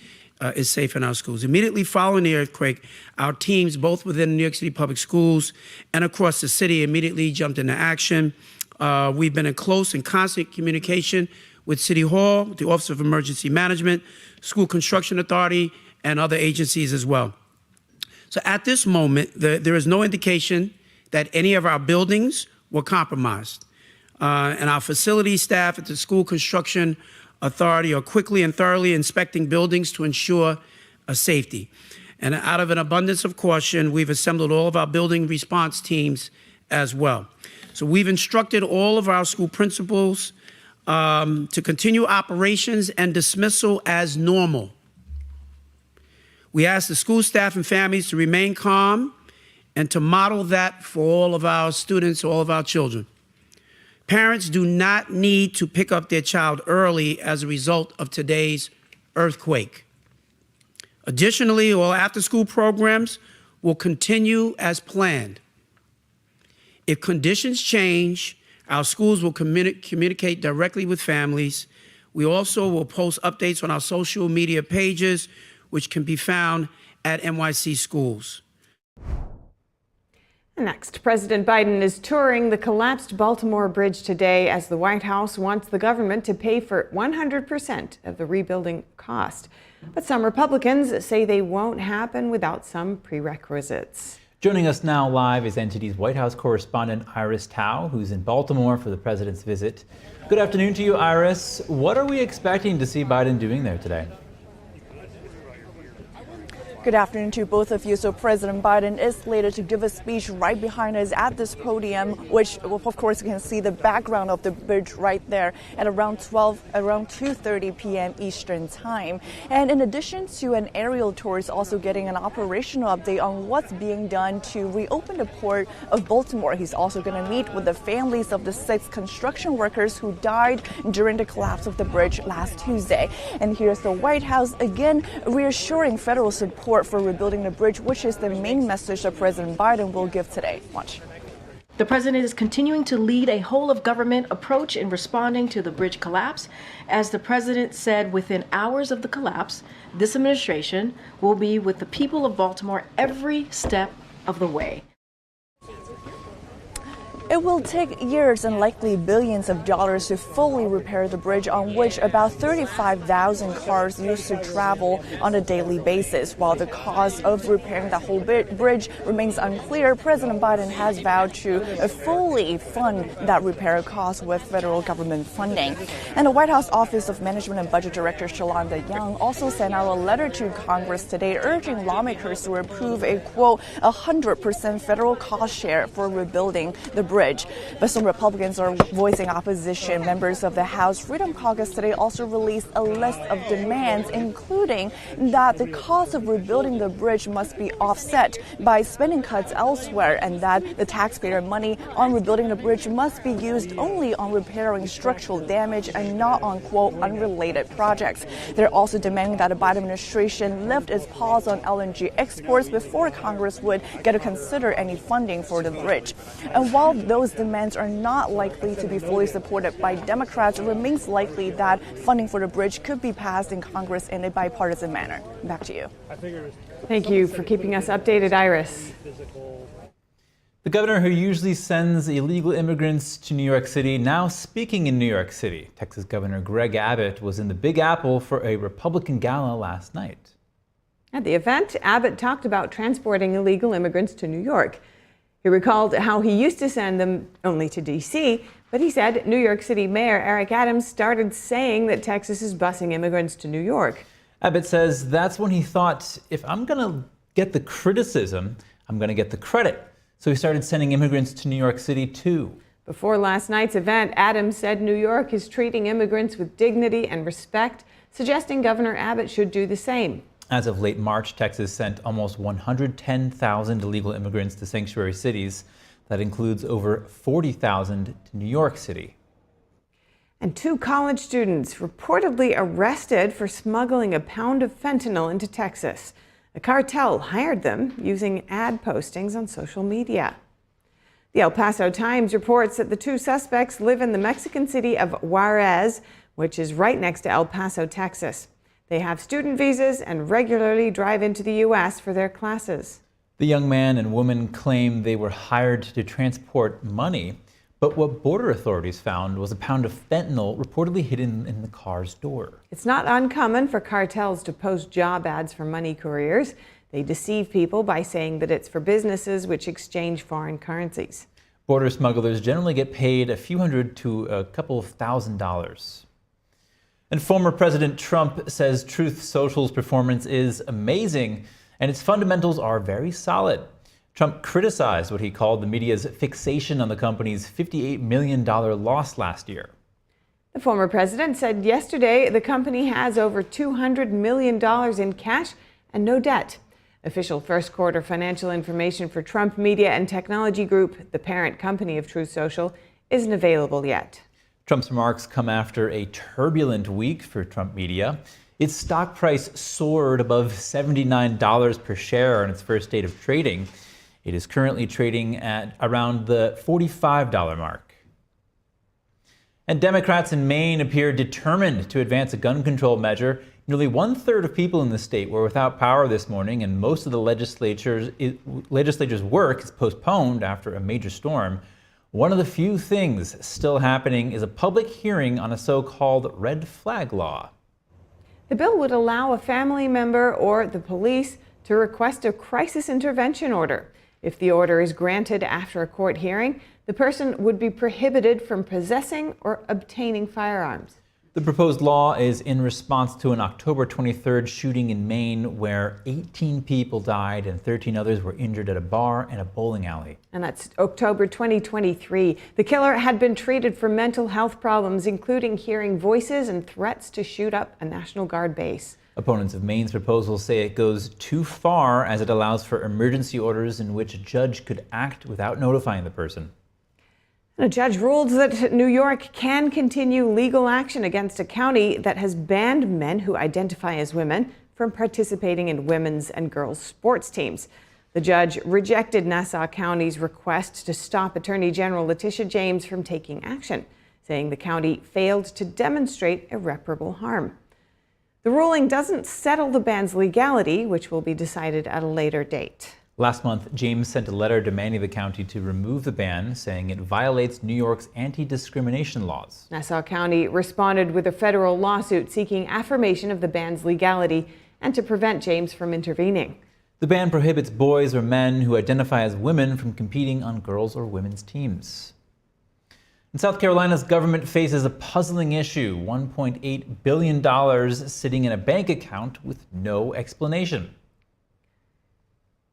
is safe in our schools. Immediately following the earthquake, our teams, both within New York City Public Schools and across the city, immediately jumped into action. We've been in close and constant communication with City Hall, the Office of Emergency Management, School Construction Authority, and other agencies as well. So at this moment, there is no indication that any of our buildings were compromised. And our facility staff at the School Construction Authority are quickly and thoroughly inspecting buildings to ensure safety. And out of an abundance of caution, we've assembled all of our building response teams as well. So we've instructed all of our school principals to continue operations and dismissal as normal. We ask the school staff and families to remain calm and to model that for all of our students, all of our children. Parents do not need to pick up their child early as a result of today's earthquake. Additionally, all after-school programs will continue as planned. If conditions change, our schools will communicate directly with families. We also will post updates on our social media pages, which can be found at NYC Schools. Next, President Biden is touring the collapsed Baltimore Bridge today as the White House wants the government to pay for 100% of the rebuilding cost. But some Republicans say they won't happen without some prerequisites. Joining us now live is NTD's White House correspondent Iris Tao, who's in Baltimore for the president's visit. Good afternoon to you, Iris. What are we expecting to see Biden doing there today? Good afternoon to both of you. So President Biden is slated to give a speech right behind us at this podium, which of course you can see the background of the bridge right there at around 2:30 p.m. Eastern time. And in addition to an aerial tour, is also getting an operational update on what's being done to reopen the port of Baltimore. He's also going to meet with the families of the 6 construction workers who died during the collapse of the bridge last Tuesday. And here's the White House again reassuring federal support for rebuilding the bridge, which is the main message that President Biden will give today. Watch. The president is continuing to lead a whole-of-government approach in responding to the bridge collapse. As the president said, within hours of the collapse, this administration will be with the people of Baltimore every step of the way. It will take years and likely billions of dollars to fully repair the bridge, on which about 35,000 cars used to travel on a daily basis. While the cost of repairing the whole bridge remains unclear, President Biden has vowed to fully fund that repair cost with federal government funding. And the White House Office of Management and Budget Director Shalanda Young also sent out a letter to Congress today urging lawmakers to approve a, quote, 100% federal cost share for rebuilding the bridge. But some Republicans are voicing opposition. Members of the House Freedom Caucus today also released a list of demands, including that the cost of rebuilding the bridge must be offset by spending cuts elsewhere, and that the taxpayer money on rebuilding the bridge must be used only on repairing structural damage and not on, quote, unrelated projects. They're also demanding that the Biden administration lift its pause on LNG exports before Congress would get to consider any funding for the bridge. And while those demands are not likely to be fully supported by Democrats, it remains likely that funding for the bridge could be passed in Congress in a bipartisan manner. Back to you. Thank you for keeping us updated, Iris. The governor who usually sends illegal immigrants to New York City now speaking in New York City. Texas Governor Greg Abbott was in the Big Apple for a Republican gala last night. At the event, Abbott talked about transporting illegal immigrants to New York. He recalled how he used to send them only to D.C., but he said New York City Mayor Eric Adams started saying that Texas is busing immigrants to New York. Abbott says that's when he thought, if I'm going to get the criticism, I'm going to get the credit. So he started sending immigrants to New York City, too. Before last night's event, Adams said New York is treating immigrants with dignity and respect, suggesting Governor Abbott should do the same. As of late March, Texas sent almost 110,000 illegal immigrants to sanctuary cities. That includes over 40,000 to New York City. And 2 college students reportedly arrested for smuggling a pound of fentanyl into Texas. A cartel hired them using ad postings on social media. The El Paso Times reports that the 2 suspects live in the Mexican city of Juarez, which is right next to El Paso, Texas. They have student visas and regularly drive into the U.S. for their classes. The young man and woman claim they were hired to transport money, but what border authorities found was a pound of fentanyl reportedly hidden in the car's door. It's not uncommon for cartels to post job ads for money couriers. They deceive people by saying that it's for businesses which exchange foreign currencies. Border smugglers generally get paid a few hundred to a couple of $1,000s. And former President Trump says Truth Social's performance is amazing and its fundamentals are very solid. Trump criticized what he called the media's fixation on the company's $58 million loss last year. The former president said yesterday the company has over $200 million in cash and no debt. Official first quarter financial information for Trump Media and Technology Group, the parent company of Truth Social, isn't available yet. Trump's remarks come after a turbulent week for Trump Media. Its stock price soared above $79 per share on its first day of trading. It is currently trading at around the $45 mark. And Democrats in Maine appear determined to advance a gun control measure. Nearly 1/3 of people in the state were without power this morning, and most of the legislature's work is postponed after a major storm. One of the few things still happening is a public hearing on a so-called red flag law. The bill would allow a family member or the police to request a crisis intervention order. If the order is granted after a court hearing, the person would be prohibited from possessing or obtaining firearms. The proposed law is in response to an October 23rd shooting in Maine where 18 people died and 13 others were injured at a bar and a bowling alley. And that's October 2023. The killer had been treated for mental health problems, including hearing voices and threats to shoot up a National Guard base. Opponents of Maine's proposal say it goes too far as it allows for emergency orders in which a judge could act without notifying the person. A judge ruled that New York can continue legal action against a county that has banned men who identify as women from participating in women's and girls' sports teams. The judge rejected Nassau County's request to stop Attorney General Letitia James from taking action, saying the county failed to demonstrate irreparable harm. The ruling doesn't settle the ban's legality, which will be decided at a later date. Last month, James sent a letter demanding the county to remove the ban, saying it violates New York's anti-discrimination laws. Nassau County responded with a federal lawsuit seeking affirmation of the ban's legality and to prevent James from intervening. The ban prohibits boys or men who identify as women from competing on girls' or women's teams. And South Carolina's government faces a puzzling issue, $1.8 billion sitting in a bank account with no explanation.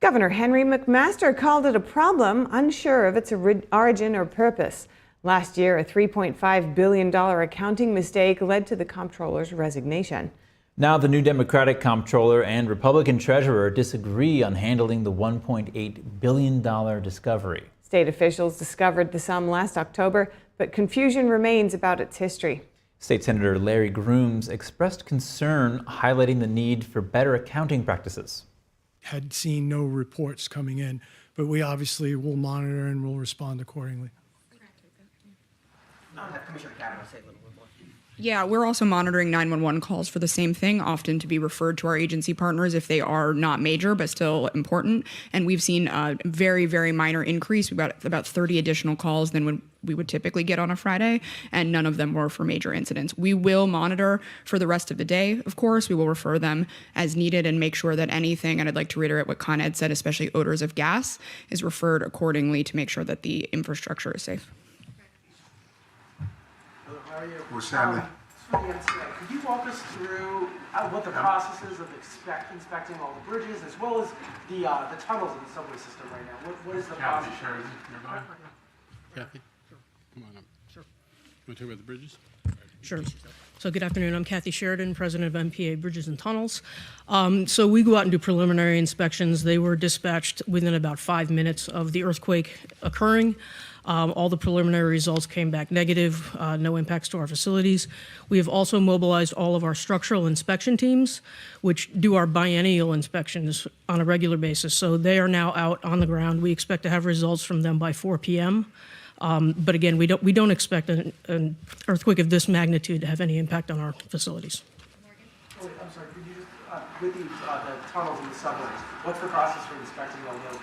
Governor Henry McMaster called it a problem, unsure of its origin or purpose. Last year, a $3.5 billion accounting mistake led to the comptroller's resignation. Now the new Democratic comptroller and Republican treasurer disagree on handling the $1.8 billion discovery. State officials discovered the sum last October, but confusion remains about its history. State Senator Larry Grooms expressed concern, highlighting the need for better accounting practices. Had seen no reports coming in, but we obviously will monitor and will respond accordingly. Commissioner Kavanaugh say a little bit more. Yeah, we're also monitoring 911 calls for the same thing, often to be referred to our agency partners if they are not major but still important. And we've seen a very, very minor increase. We've got about 30 additional calls than we would typically get on a Friday, and none of them were for major incidents. We will monitor for the rest of the day, of course. We will refer them as needed and make sure that anything, and I'd like to reiterate what Con Ed said, especially odors of gas, is referred accordingly to make sure that the infrastructure is safe. How are you? We're Sally. Could you walk us through what the process is of inspecting all the bridges as well as the tunnels in the subway system right now? What is the process? Kathy, come on up. Sure. You want to talk about the bridges? Sure. So good afternoon. I'm Kathy Sheridan, president of MPA Bridges and Tunnels. So we go out and do preliminary inspections. They were dispatched within about 5 minutes of the earthquake occurring. All the preliminary results came back negative, no impacts to our facilities. We have also mobilized all of our structural inspection teams, which do our biennial inspections on a regular basis. So they are now out on the ground. We expect to have results from them by 4 p.m. But again, we don't expect an earthquake of this magnitude to have any impact on our facilities. I'm sorry, could you just, with the tunnels and the subways, what's the process for inspecting all those?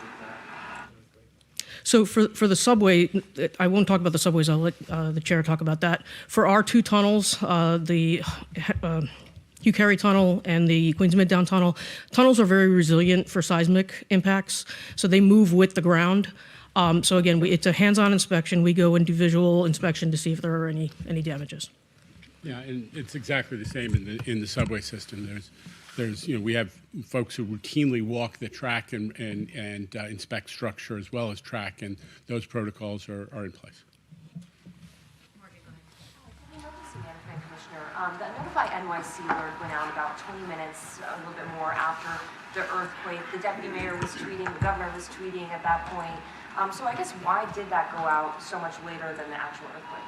So for the subway, I won't talk about the subways. I'll let the chair talk about that. For our two tunnels, the Hugh Carey Tunnel and the Queens Midtown Tunnel, tunnels are very resilient for seismic impacts, so they move with the ground. So again, it's a hands-on inspection. We go and do visual inspection to see if there are any damages. Yeah, and it's exactly the same in the subway system. There's we have folks who routinely walk the track and inspect structure as well as track, and those protocols are in place. The Notify NYC alert went out about 20 minutes, a little bit more after the earthquake. The deputy mayor was tweeting, the governor was tweeting at that point. So I guess why did that go out so much later than the actual earthquake?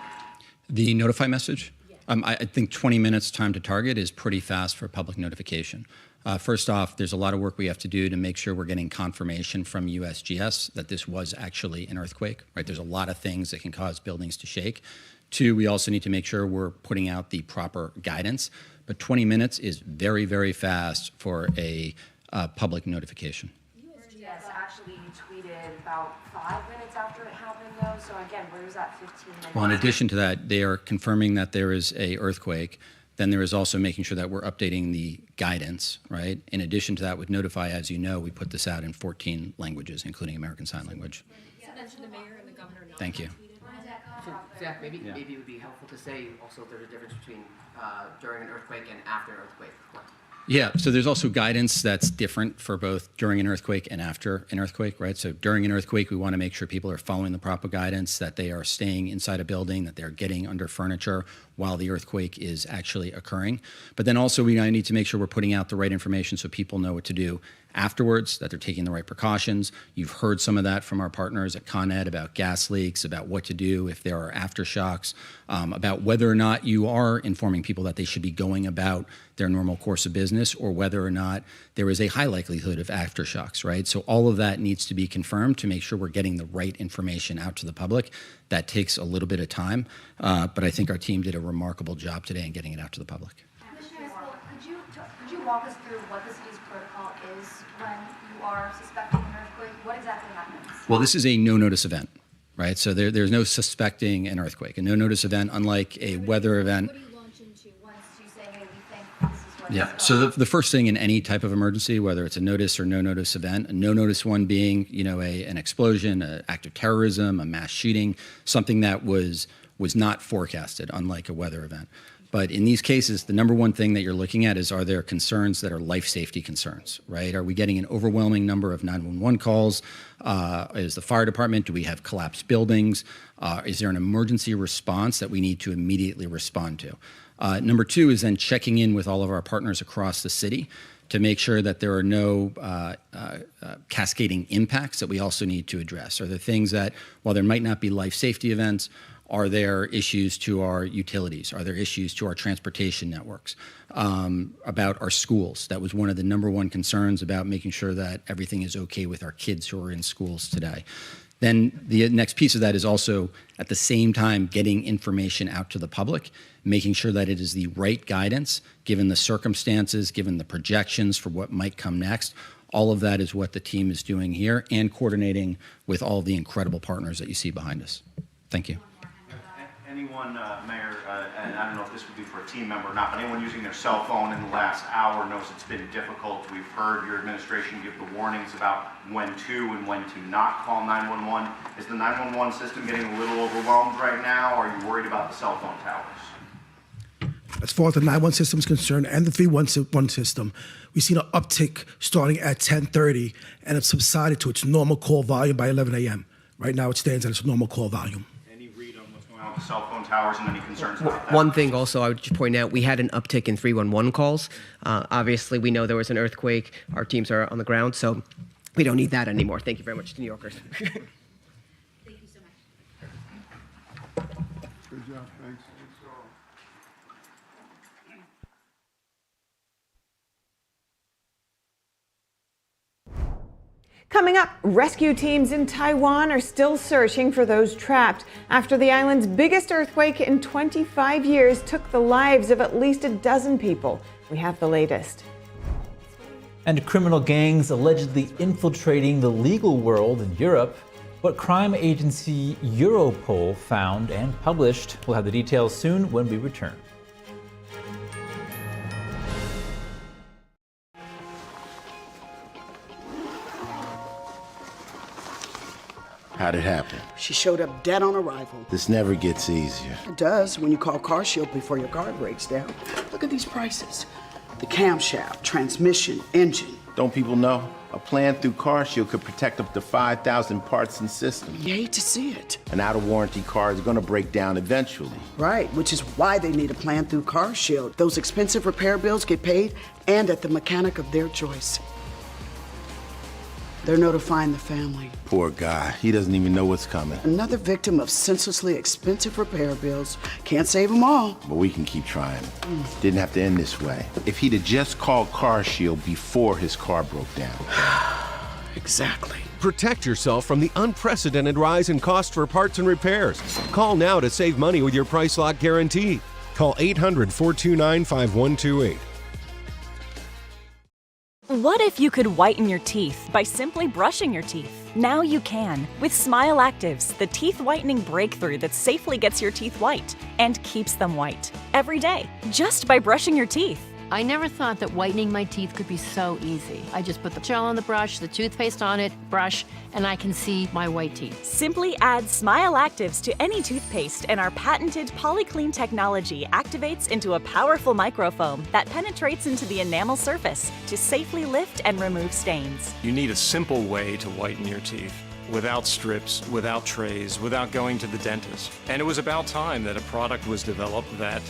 The Notify message? I think 20 minutes time to target is pretty fast for public notification. First off, there's a lot of work we have to do to make sure we're getting confirmation from USGS that this was actually an earthquake, right? There's a lot of things that can cause buildings to shake. Two, we also need to make sure we're putting out the proper guidance. But 20 minutes is very, very fast for a public notification. USGS actually tweeted about 5 minutes after it happened, though. So again, where is that 15 minutes? Well, in addition to that, they are confirming that there is an earthquake. Then there is also making sure that we're updating the guidance, right? In addition to that, with Notify, as you know, we put this out in 14 languages, including American Sign Language. You mentioned the mayor and the governor. Thank you. So, Zach, maybe it would be helpful to say also if there's a difference between during an earthquake and after an earthquake. Yeah, so there's also guidance that's different for both during an earthquake and after an earthquake, right? So during an earthquake, we want to make sure people are following the proper guidance, that they are staying inside a building, that they're getting under furniture while the earthquake is actually occurring. But then also we need to make sure we're putting out the right information so people know what to do afterwards, that they're taking the right precautions. You've heard some of that from our partners at Con Ed about gas leaks, about what to do if there are aftershocks, about whether or not you are informing people that they should be going about their normal course of business, or whether or not there is a high likelihood of aftershocks, right? So all of that needs to be confirmed to make sure we're getting the right information out to the public. That takes a little bit of time, but I think our team did a remarkable job today in getting it out to the public. Commissioner, could you walk us through what the city's protocol is when you are suspecting an earthquake? What exactly happens? Well, this is a no-notice event, right? So there's no suspecting an earthquake. A no-notice event, unlike a weather event. What do you launch into once you say, hey, we think this is what Yeah. So the first thing in any type of emergency, whether it's a notice or no-notice event, a no-notice one being, an explosion, an act of terrorism, a mass shooting, something that was not forecasted, unlike a weather event. But in these cases, the number one thing that you're looking at is, are there concerns that are life safety concerns, right? Are we getting an overwhelming number of 911 calls? Is the fire department, do we have collapsed buildings? Is there an emergency response that we need to immediately respond to? Number two is then checking in with all of our partners across the city to make sure that there are no cascading impacts that we also need to address. Are there things that, while there might not be life safety events, are there issues to our utilities? Are there issues to our transportation networks? About our schools? That was one of the number one concerns, about making sure that everything is okay with our kids who are in schools today. Then the next piece of that is also, at the same time, getting information out to the public, making sure that it is the right guidance, given the circumstances, given the projections for what might come next. All of that is what the team is doing here, and coordinating with all the incredible partners that you see behind us. Thank you. Anyone, Mayor, and I don't know if this would be for a team member or not, but anyone using their cell phone in the last hour knows it's been difficult. We've heard your administration give the warnings about when to and when to not call 911. Is the 911 system getting a little overwhelmed right now, or are you worried about the cell phone towers? As far as the 911 system is concerned and the 311 system, we've seen an uptick starting at 10:30, and it's subsided to its normal call volume by 11 a.m. Right now it stands at its normal call volume. The cell phone towers, and any concerns about that? One thing also I would just point out, we had an uptick in 311 calls. Obviously, we know there was an earthquake. Our teams are on the ground, so we don't need that anymore. Thank you very much to New Yorkers. Thank you so much. Good job, thanks. Coming up, rescue teams in Taiwan are still searching for those trapped after the island's biggest earthquake in 25 years took the lives of at least a dozen people. We have the latest. And criminal gangs allegedly infiltrating the legal world in Europe. What crime agency Europol found and published. We'll have the details soon when we return. How'd it happen? She showed up dead on arrival. This never gets easier. It does when you call CarShield before your car breaks down. Look at these prices. The camshaft, transmission, engine. Don't people know? A plan through CarShield could protect up to 5,000 parts and systems. You hate to see it. An out-of-warranty car is gonna break down eventually. Right, which is why they need a plan through CarShield. Those expensive repair bills get paid, and at the mechanic of their choice. They're notifying the family. Poor guy. He doesn't even know what's coming. Another victim of senselessly expensive repair bills. Can't save them all. But we can keep trying. Didn't have to end this way. If he'd have just called CarShield before his car broke down. Exactly. Protect yourself from the unprecedented rise in cost for parts and repairs. Call now to save money with your price lock guarantee. Call 800-429-5128. What if you could whiten your teeth by simply brushing your teeth? Now you can with Smile Actives, the teeth whitening breakthrough that safely gets your teeth white and keeps them white every day, just by brushing your teeth. I never thought that whitening my teeth could be so easy. I just put the gel on the brush, the toothpaste on it, brush, and I can see my white teeth. Simply add Smile Actives to any toothpaste and our patented PolyClean technology activates into a powerful microfoam that penetrates into the enamel surface to safely lift and remove stains. You need a simple way to whiten your teeth. Without strips, without trays, without going to the dentist. And it was about time that a product was developed that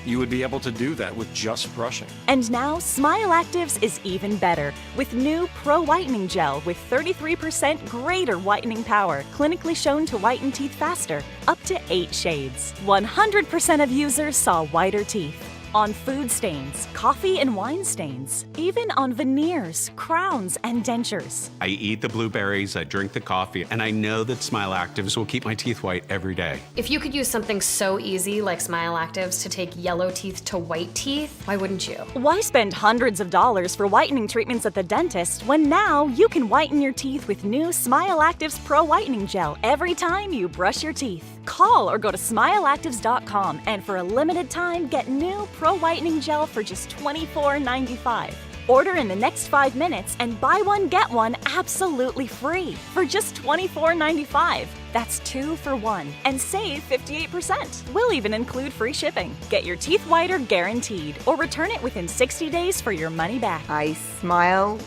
you would be able to do that with just brushing. And now, Smile Actives is even better with new Pro Whitening Gel with 33% greater whitening power, clinically shown to whiten teeth faster, up to 8 shades. 100% of users saw whiter teeth. On food stains, coffee and wine stains, even on veneers, crowns, and dentures. I eat the blueberries, I drink the coffee, and I know that Smile Actives will keep my teeth white every day. If you could use something so easy like Smile Actives to take yellow teeth to white teeth, why wouldn't you? Why spend hundreds of dollars for whitening treatments at the dentist when now you can whiten your teeth with new Smile Actives Pro Whitening Gel every time you brush your teeth? Call or go to smileactives.com and for a limited time get new Pro Whitening Gel for just $24.95. Order in the next 5 minutes and buy one get one absolutely free for just $24.95. That's 2 for 1 and save 58%. We'll even include free shipping. Get your teeth whiter guaranteed or return it within 60 days for your money back. I smile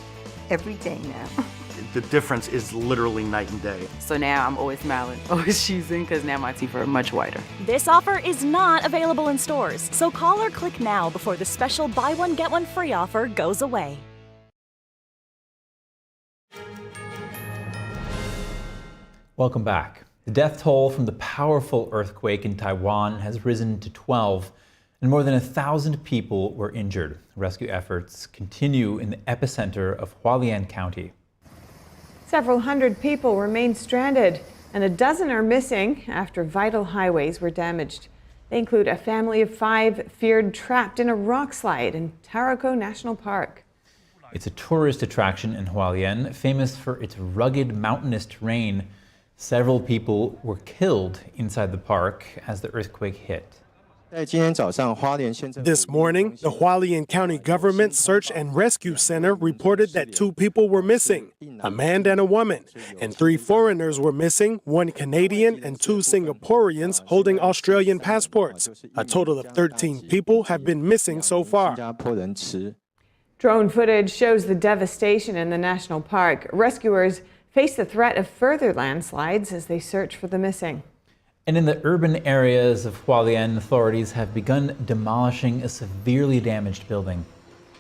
every day now. The difference is literally night and day. So now I'm always smiling, always choosing, because now my teeth are much whiter. This offer is not available in stores, so call or click now before the special buy one get one free offer goes away. Welcome back. The death toll from the powerful earthquake in Taiwan has risen to 12, and more than 1,000 people were injured. Rescue efforts continue in the epicenter of Hualien County. Several hundred people remain stranded, and a dozen are missing after vital highways were damaged. They include a family of 5 feared trapped in a rock slide in Taroko National Park. It's a tourist attraction in Hualien, famous for its rugged mountainous terrain. Several people were killed inside the park as the earthquake hit. This morning, the Hualien County Government Search and Rescue Center reported that 2 people were missing, a man and a woman, and 3 foreigners were missing, 1 Canadian and 2 Singaporeans holding Australian passports. A total of 13 people have been missing so far. Drone footage shows the devastation in the national park. Rescuers face the threat of further landslides as they search for the missing. And in the urban areas of Hualien, authorities have begun demolishing a severely damaged building.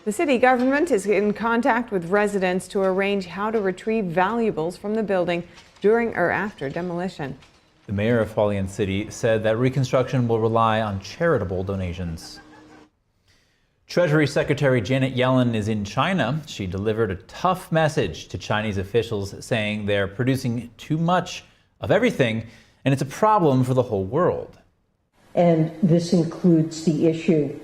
The city government is in contact with residents to arrange how to retrieve valuables from the building during or after demolition. The mayor of Hualien City said that reconstruction will rely on charitable donations. Treasury Secretary Janet Yellen is in China. She delivered a tough message to Chinese officials saying they're producing too much of everything, and it's a problem for the whole world. And this includes the issue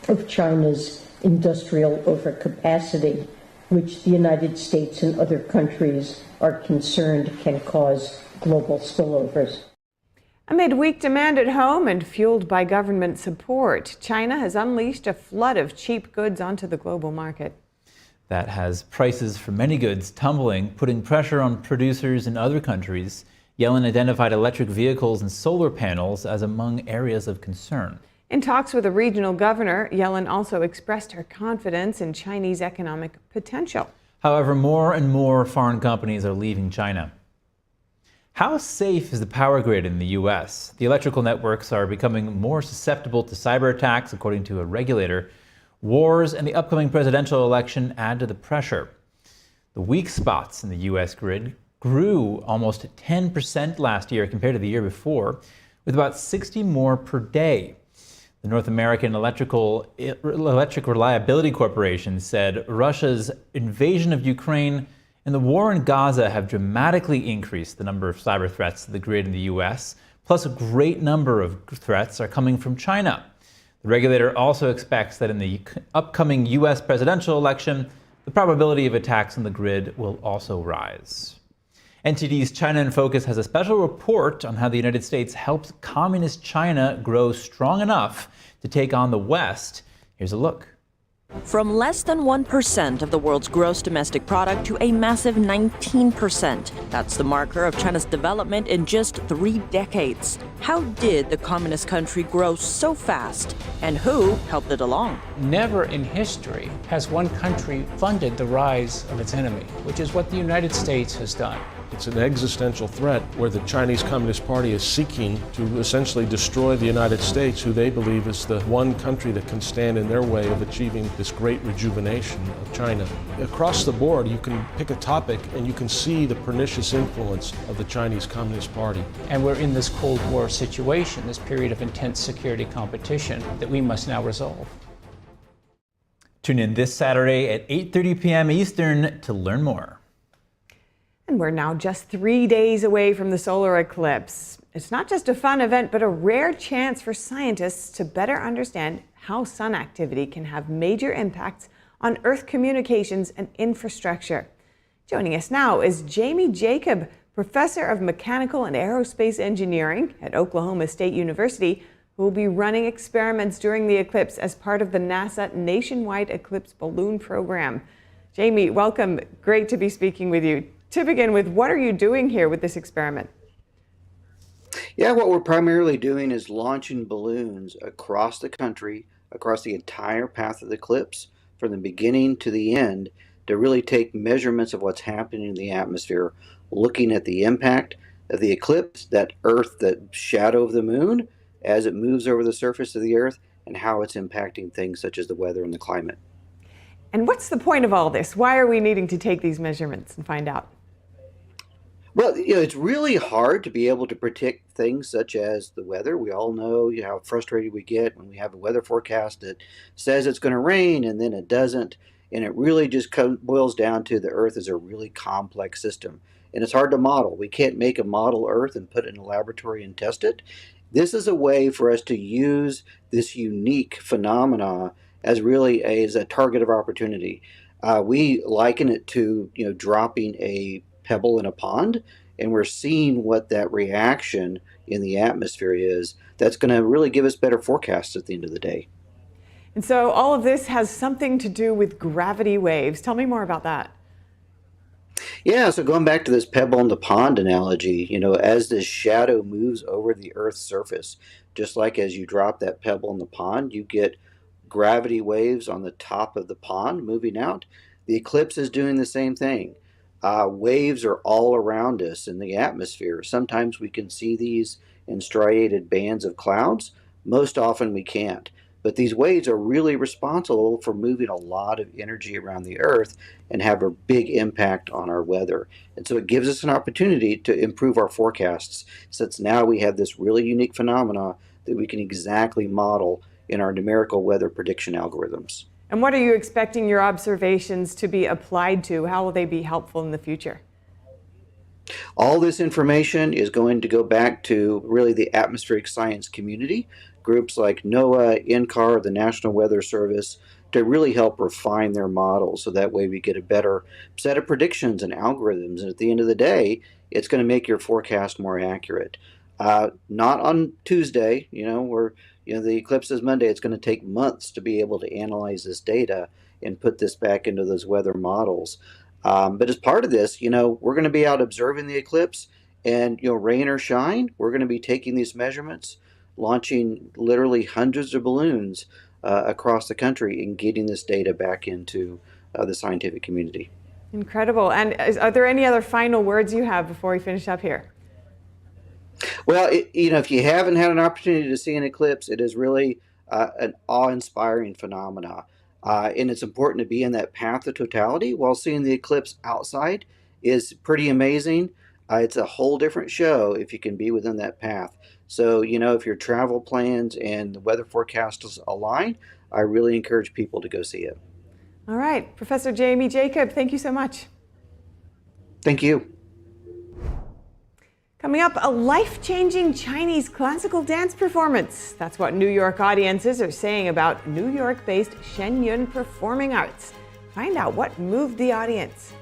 of China's industrial overcapacity, which the United States and other countries are concerned can cause global spillovers. Amid weak demand at home and fueled by government support, China has unleashed a flood of cheap goods onto the global market. That has prices for many goods tumbling, putting pressure on producers in other countries. Yellen identified electric vehicles and solar panels as among areas of concern. In talks with a regional governor, Yellen also expressed her confidence in Chinese economic potential. However, more and more foreign companies are leaving China. How safe is the power grid in the U.S.? The electrical networks are becoming more susceptible to cyber attacks, according to a regulator. Wars and the upcoming presidential election add to the pressure. The weak spots in the U.S. grid grew almost 10% last year compared to the year before, with about 60 more per day. The North American Electric Reliability Corporation said Russia's invasion of Ukraine and the war in Gaza have dramatically increased the number of cyber threats to the grid in the U.S., plus a great number of threats are coming from China. The regulator also expects that in the upcoming U.S. presidential election, the probability of attacks on the grid will also rise. NTD's China in Focus has a special report on how the United States helped communist China grow strong enough to take on the West. Here's a look. From less than 1% of the world's gross domestic product to a massive 19%. That's the marker of China's development in just 3 decades. How did the communist country grow so fast, and who helped it along? Never in history has one country funded the rise of its enemy, which is what the United States has done. It's an existential threat where the Chinese Communist Party is seeking to essentially destroy the United States, who they believe is the one country that can stand in their way of achieving this great rejuvenation of China. Across the board, you can pick a topic and you can see the pernicious influence of the Chinese Communist Party. And we're in this Cold War situation, this period of intense security competition that we must now resolve. Tune in this Saturday at 8:30 p.m. Eastern to learn more. And we're now just 3 days away from the solar eclipse. It's not just a fun event, but a rare chance for scientists to better understand how sun activity can have major impacts on Earth communications and infrastructure. Joining us now is Jamie Jacob, professor of mechanical and aerospace engineering at Oklahoma State University, who will be running experiments during the eclipse as part of the NASA nationwide eclipse balloon program. Jamie, welcome. Great to be speaking with you. To begin with, what are you doing here with this experiment? Yeah, what we're primarily doing is launching balloons across the country, across the entire path of the eclipse, from the beginning to the end, to really take measurements of what's happening in the atmosphere, looking at the impact of the eclipse, that Earth, that shadow of the moon, as it moves over the surface of the Earth, and how it's impacting things such as the weather and the climate. And what's the point of all this? Why are we needing to take these measurements and find out? Well, it's really hard to be able to predict things such as the weather. We all know, how frustrated we get when we have a weather forecast that says it's going to rain and then it doesn't. And it really just boils down to the Earth is a really complex system. And it's hard to model. We can't make a model Earth and put it in a laboratory and test it. This is a way for us to use this unique phenomena as really as a target of opportunity. We liken it to, dropping a pebble in a pond, and we're seeing what that reaction in the atmosphere is. That's going to really give us better forecasts at the end of the day. And so all of this has something to do with gravity waves. Tell me more about that. Yeah, so going back to this pebble in the pond analogy, as this shadow moves over the Earth's surface, just like as you drop that pebble in the pond, you get gravity waves on the top of the pond moving out. The eclipse is doing the same thing. Waves are all around us in the atmosphere. Sometimes we can see these in striated bands of clouds. Most often we can't. But these waves are really responsible for moving a lot of energy around the Earth and have a big impact on our weather. And so it gives us an opportunity to improve our forecasts, since now we have this really unique phenomena that we can exactly model in our numerical weather prediction algorithms. And what are you expecting your observations to be applied to? How will they be helpful in the future? All this information is going to go back to really the atmospheric science community, groups like NOAA, NCAR, the National Weather Service, to really help refine their models, so that way we get a better set of predictions and algorithms. And at the end of the day, it's going to make your forecast more accurate. Not on Tuesday, where the eclipse is Monday. It's going to take months to be able to analyze this data and put this back into those weather models. But as part of this, we're going to be out observing the eclipse, and rain or shine, we're going to be taking these measurements, launching literally hundreds of balloons across the country and getting this data back into the scientific community. Incredible. And are there any other final words you have before we finish up here? Well, if you haven't had an opportunity to see an eclipse, it is really an awe-inspiring phenomena. And it's important to be in that path of totality while seeing the eclipse outside is pretty amazing. It's a whole different show if you can be within that path. So, if your travel plans and the weather forecasts align, I really encourage people to go see it. All right, Professor Jamie Jacob, thank you so much. Thank you. Coming up, a life-changing Chinese classical dance performance. That's what New York audiences are saying about New York-based Shen Performing Arts. Find out what moved the audience.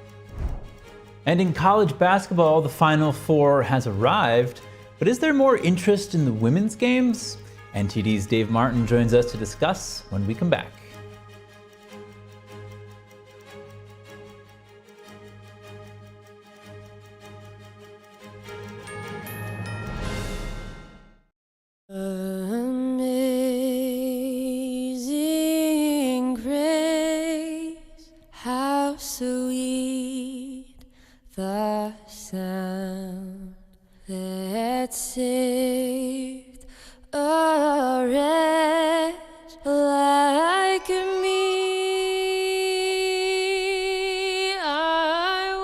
And in college basketball, the Final Four has arrived. But is there more interest in the women's games? NTD's Dave Martin joins us to discuss when we come back. Amazing grace, how sweet the sound that saved a wretch like me. I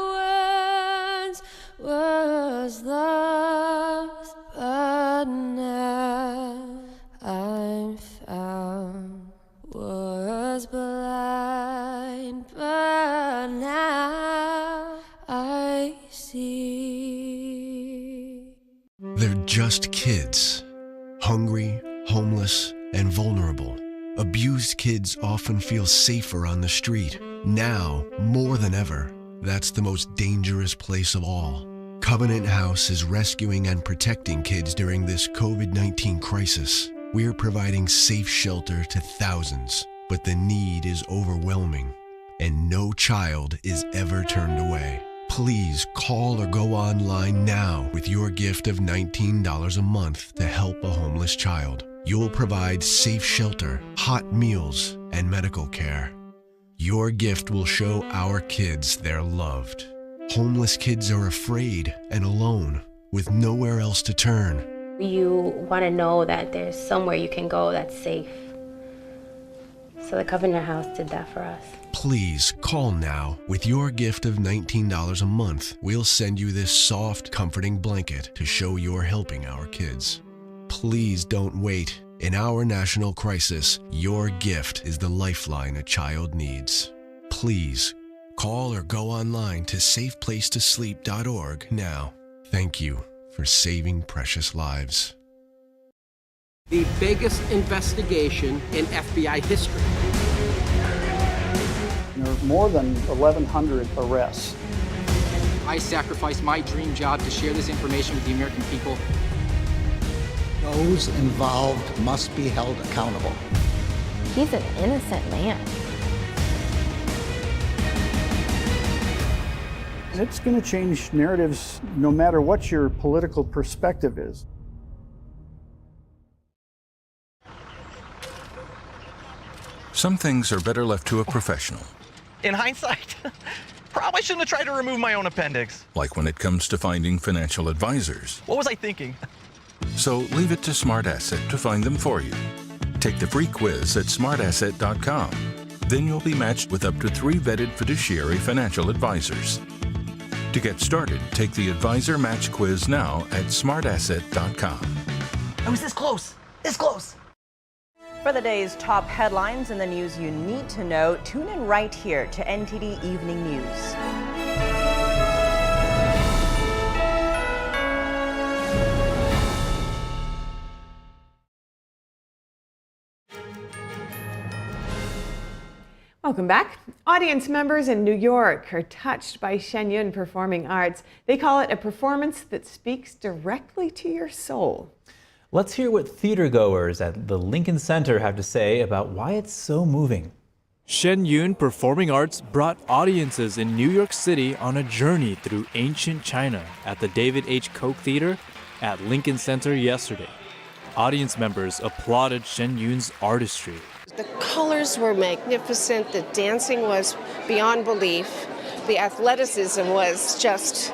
once was lost, but now I'm found. Was blind, but now I see. They're just kids. Hungry, homeless, and vulnerable. Abused kids often feel safer on the street. Now, more than ever, that's the most dangerous place of all. Covenant House is rescuing and protecting kids during this COVID-19 crisis. We're providing safe shelter to thousands, but the need is overwhelming, and no child is ever turned away. Please call or go online now with your gift of $19 a month to help a homeless child. You'll provide safe shelter, hot meals, and medical care. Your gift will show our kids they're loved. Homeless kids are afraid and alone, with nowhere else to turn. You want to know that there's somewhere you can go that's safe. So the Covenant House did that for us. Please call now. With your gift of $19 a month, we'll send you this soft, comforting blanket to show you're helping our kids. Please don't wait. In our national crisis, your gift is the lifeline a child needs. Please call or go online to safeplacetosleep.org now. Thank you for saving precious lives. The biggest investigation in FBI history. There are more than 1,100 arrests. I sacrificed my dream job to share this information with the American people. Those involved must be held accountable. He's an innocent man. It's going to change narratives no matter what your political perspective is. Some things are better left to a professional. In hindsight, probably shouldn't have tried to remove my own appendix. Like when it comes to finding financial advisors. What was I thinking? So leave it to Smart Asset to find them for you. Take the free quiz at smartasset.com. Then you'll be matched with up to 3 vetted fiduciary financial advisors. To get started, take the Advisor Match quiz now at smartasset.com. I was this close, this close. For the day's top headlines and the news you need to know, tune in right here to NTD Evening News. Welcome back. Audience members in New York are touched by Shen Performing Arts. They call it a performance that speaks directly to your soul. Let's hear what theatergoers at the Lincoln Center have to say about why it's so moving. Shen Performing Arts brought audiences in New York City on a journey through ancient China at the David H. Koch Theater at Lincoln Center yesterday. Audience members applauded Shen artistry. The colors were magnificent, the dancing was beyond belief, the athleticism was just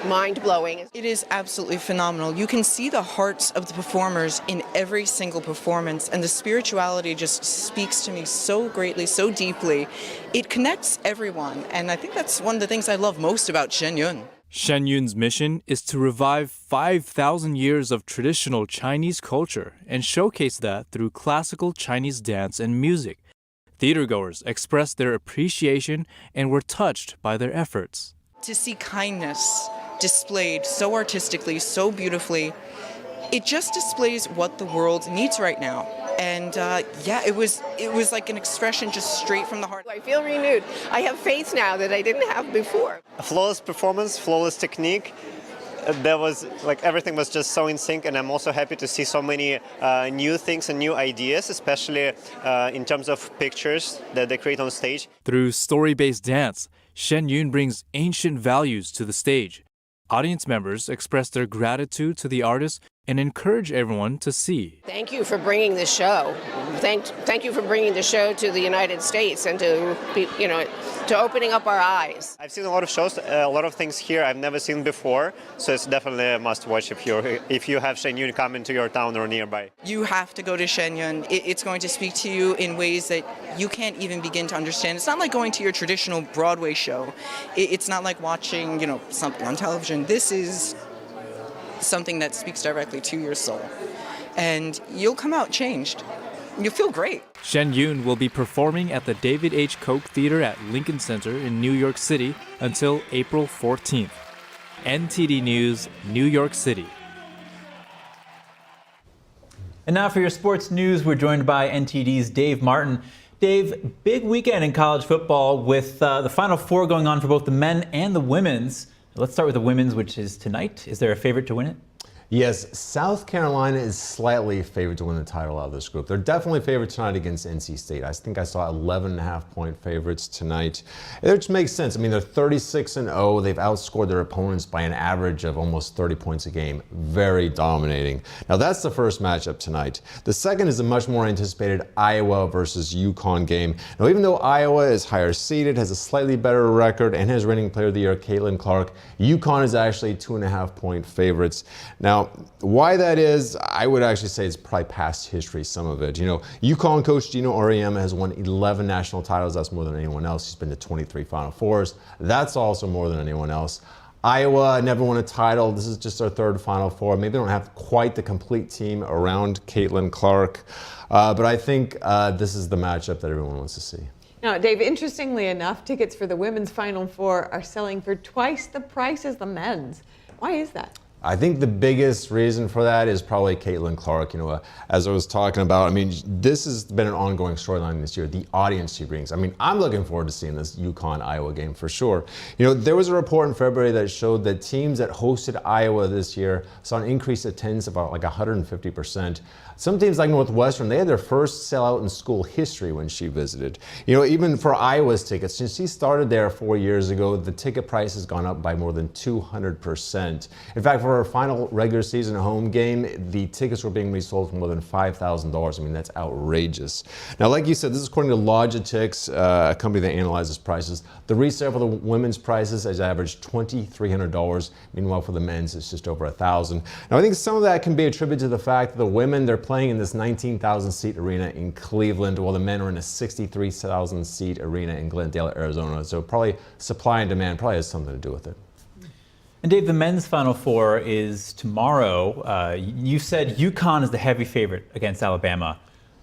mind-blowing. It is absolutely phenomenal. You can see the hearts of the performers in every single performance, and the spirituality just speaks to me so greatly, so deeply. It connects everyone, and I think that's one of the things I love most about Shen Yun. Shen Yun's mission is to revive 5,000 years of traditional Chinese culture and showcase that through classical Chinese dance and music. Theatergoers expressed their appreciation and were touched by their efforts. To see kindness displayed so artistically, so beautifully, it just displays what the world needs right now. And it was like an expression just straight from the heart. I feel renewed. I have faith now that I didn't have before. A flawless performance, flawless technique. There was everything was just so in sync, and I'm also happy to see so many new things and new ideas, especially in terms of pictures that they create on stage. Through story-based dance, Shen Yun brings ancient values to the stage. Audience members express their gratitude to the artist and encourage everyone to see. Thank you for bringing the show. Thank you for bringing the show to the United States and to opening up our eyes. I've seen a lot of shows, a lot of things here I've never seen before, so it's definitely a must-watch if you have Shen Yun come into your town or nearby. You have to go to Shen Yun. It's going to speak to you in ways that you can't even begin to understand. It's not like going to your traditional Broadway show. It's not like watching, something on television. This is something that speaks directly to your soul, and you'll come out changed. You'll feel great. Shen Yun will be performing at the David H. Koch Theater at Lincoln Center in New York City until April 14th. NTD News, New York City. And now for your sports news, we're joined by NTD's Dave Martin. Dave, big weekend in college football with the Final Four going on for both the men and the women's. Let's start with the women's, which is tonight. Is there a favorite to win it? Yes, South Carolina is slightly favored to win the title out of this group. They're definitely favored tonight against NC State. I think I saw 11.5-point favorites tonight. Which makes sense. I mean, they're 36-0. They've outscored their opponents by an average of almost 30 points a game. Very dominating. Now, that's the first matchup tonight. The second is a much more anticipated Iowa versus UConn game. Now, even though Iowa is higher seeded, has a slightly better record, and has reigning player of the year, Caitlin Clark, UConn is actually 2.5-point favorites. Now, why that is, I would actually say it's probably past history, some of it. UConn coach Gino Auriemma has won 11 national titles. That's more than anyone else. He's been to 23 Final Fours. That's also more than anyone else. Iowa never won a title. This is just their third Final Four. Maybe they don't have quite the complete team around Caitlin Clark, but I think this is the matchup that everyone wants to see. Now, Dave, interestingly enough, tickets for the women's Final Four are selling for twice the price as the men's. Why is that? I think the biggest reason for that is probably Caitlin Clark. As I was talking about, I mean, this has been an ongoing storyline this year, the audience she brings. I mean, I'm looking forward to seeing this UConn-Iowa game for sure. There was a report in February that showed that teams that hosted Iowa this year saw an increase in attendance of about like 150%. Some teams like Northwestern, they had their first sellout in school history when she visited. Even for Iowa's tickets, since she started there 4 years ago, the ticket price has gone up by more than 200%. In fact, for her final regular season home game, the tickets were being resold for more than $5,000. I mean, that's outrageous. Now, like you said, this is according to Logitech, a company that analyzes prices. The resale for the women's prices has averaged $2,300. Meanwhile, for the men's, it's just over $1,000. Now, I think some of that can be attributed to the fact that the women, they're playing in this 19,000-seat arena in Cleveland, while the men are in a 63,000-seat arena in Glendale, Arizona. So probably supply and demand probably has something to do with it. And Dave, the men's Final Four is tomorrow. You said UConn is the heavy favorite against Alabama.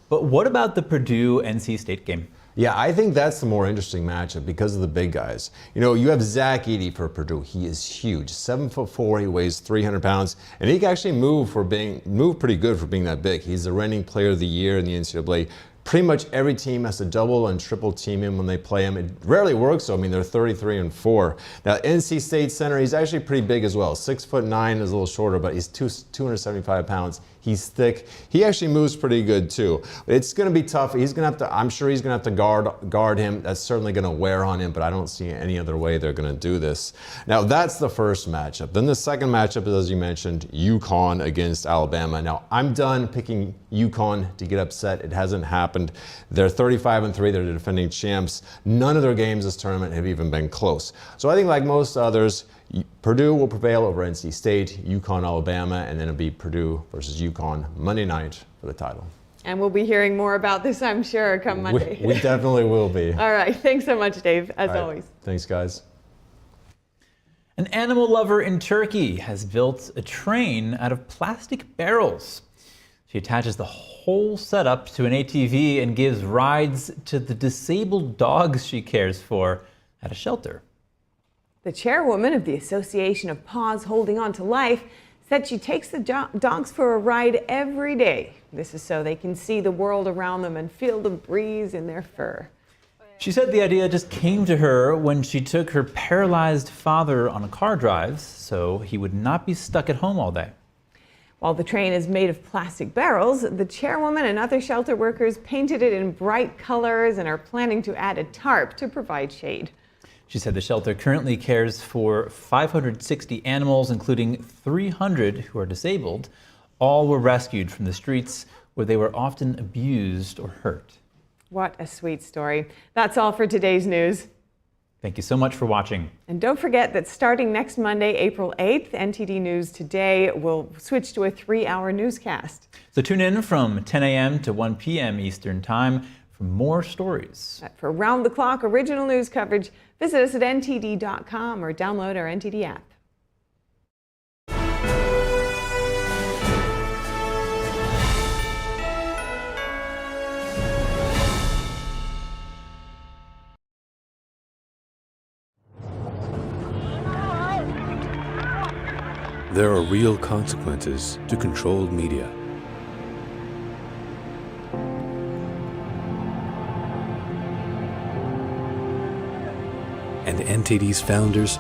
But what about the Purdue-NC State game? Yeah, I think that's the more interesting matchup because of the big guys. You have Zach Edey for Purdue. He is huge, 7'4". He weighs 300 pounds, and he can actually move pretty good for being that big. He's the reigning player of the year in the NCAA. Pretty much every team has to double and triple team him when they play him. It rarely works, though. I mean, they're 33-4. Now, NC State center, he's actually pretty big as well. 6'9", is a little shorter, but he's 275 pounds. He's thick. He actually moves pretty good too. It's going to be tough. I'm sure he's going to have to guard him. That's certainly going to wear on him, but I don't see any other way they're going to do this. Now, that's the first matchup. Then the second matchup is, as you mentioned, UConn against Alabama. Now, I'm done picking UConn to get upset. It hasn't happened. happened. They're 35-3, they're the defending champs. None of their games this tournament have even been close. So I think like most others, Purdue will prevail over NC State, UConn, Alabama, and then it'll be Purdue versus UConn Monday night for the title. And we'll be hearing more about this, I'm sure, come Monday. We definitely will be. All right. Thanks so much, Dave, as always. Thanks, guys. An animal lover in Turkey has built a train out of plastic barrels. She attaches the whole setup to an ATV and gives rides to the disabled dogs she cares for at a shelter. The chairwoman of the Association of Paws Holding On to Life said she takes the dogs for a ride every day. This is so they can see the world around them and feel the breeze in their fur. She said the idea just came to her when she took her paralyzed father on a car drive so he would not be stuck at home all day. While the train is made of plastic barrels, the chairwoman and other shelter workers painted it in bright colors and are planning to add a tarp to provide shade. She said the shelter currently cares for 560 animals, including 300 who are disabled. All were rescued from the streets where they were often abused or hurt. What a sweet story. That's all for today's news. Thank you so much for watching. And don't forget that starting next Monday, April 8th, NTD News Today will switch to a 3-hour newscast. So tune in from 10 a.m. to 1 p.m. Eastern Time for more stories. For round-the-clock original news coverage, visit us at ntd.com or download our NTD app. There are real consequences to controlled media. And NTD's founders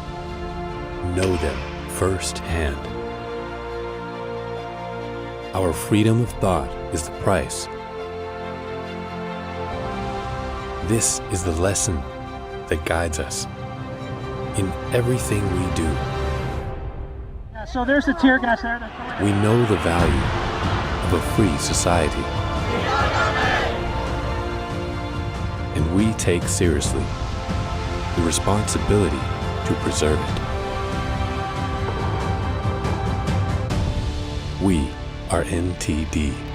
know them firsthand. Our freedom of thought is the price. This is the lesson that guides us in everything we do. So there's the tear gas there. We know the value of a free society. And we take seriously the responsibility to preserve it. We are NTD.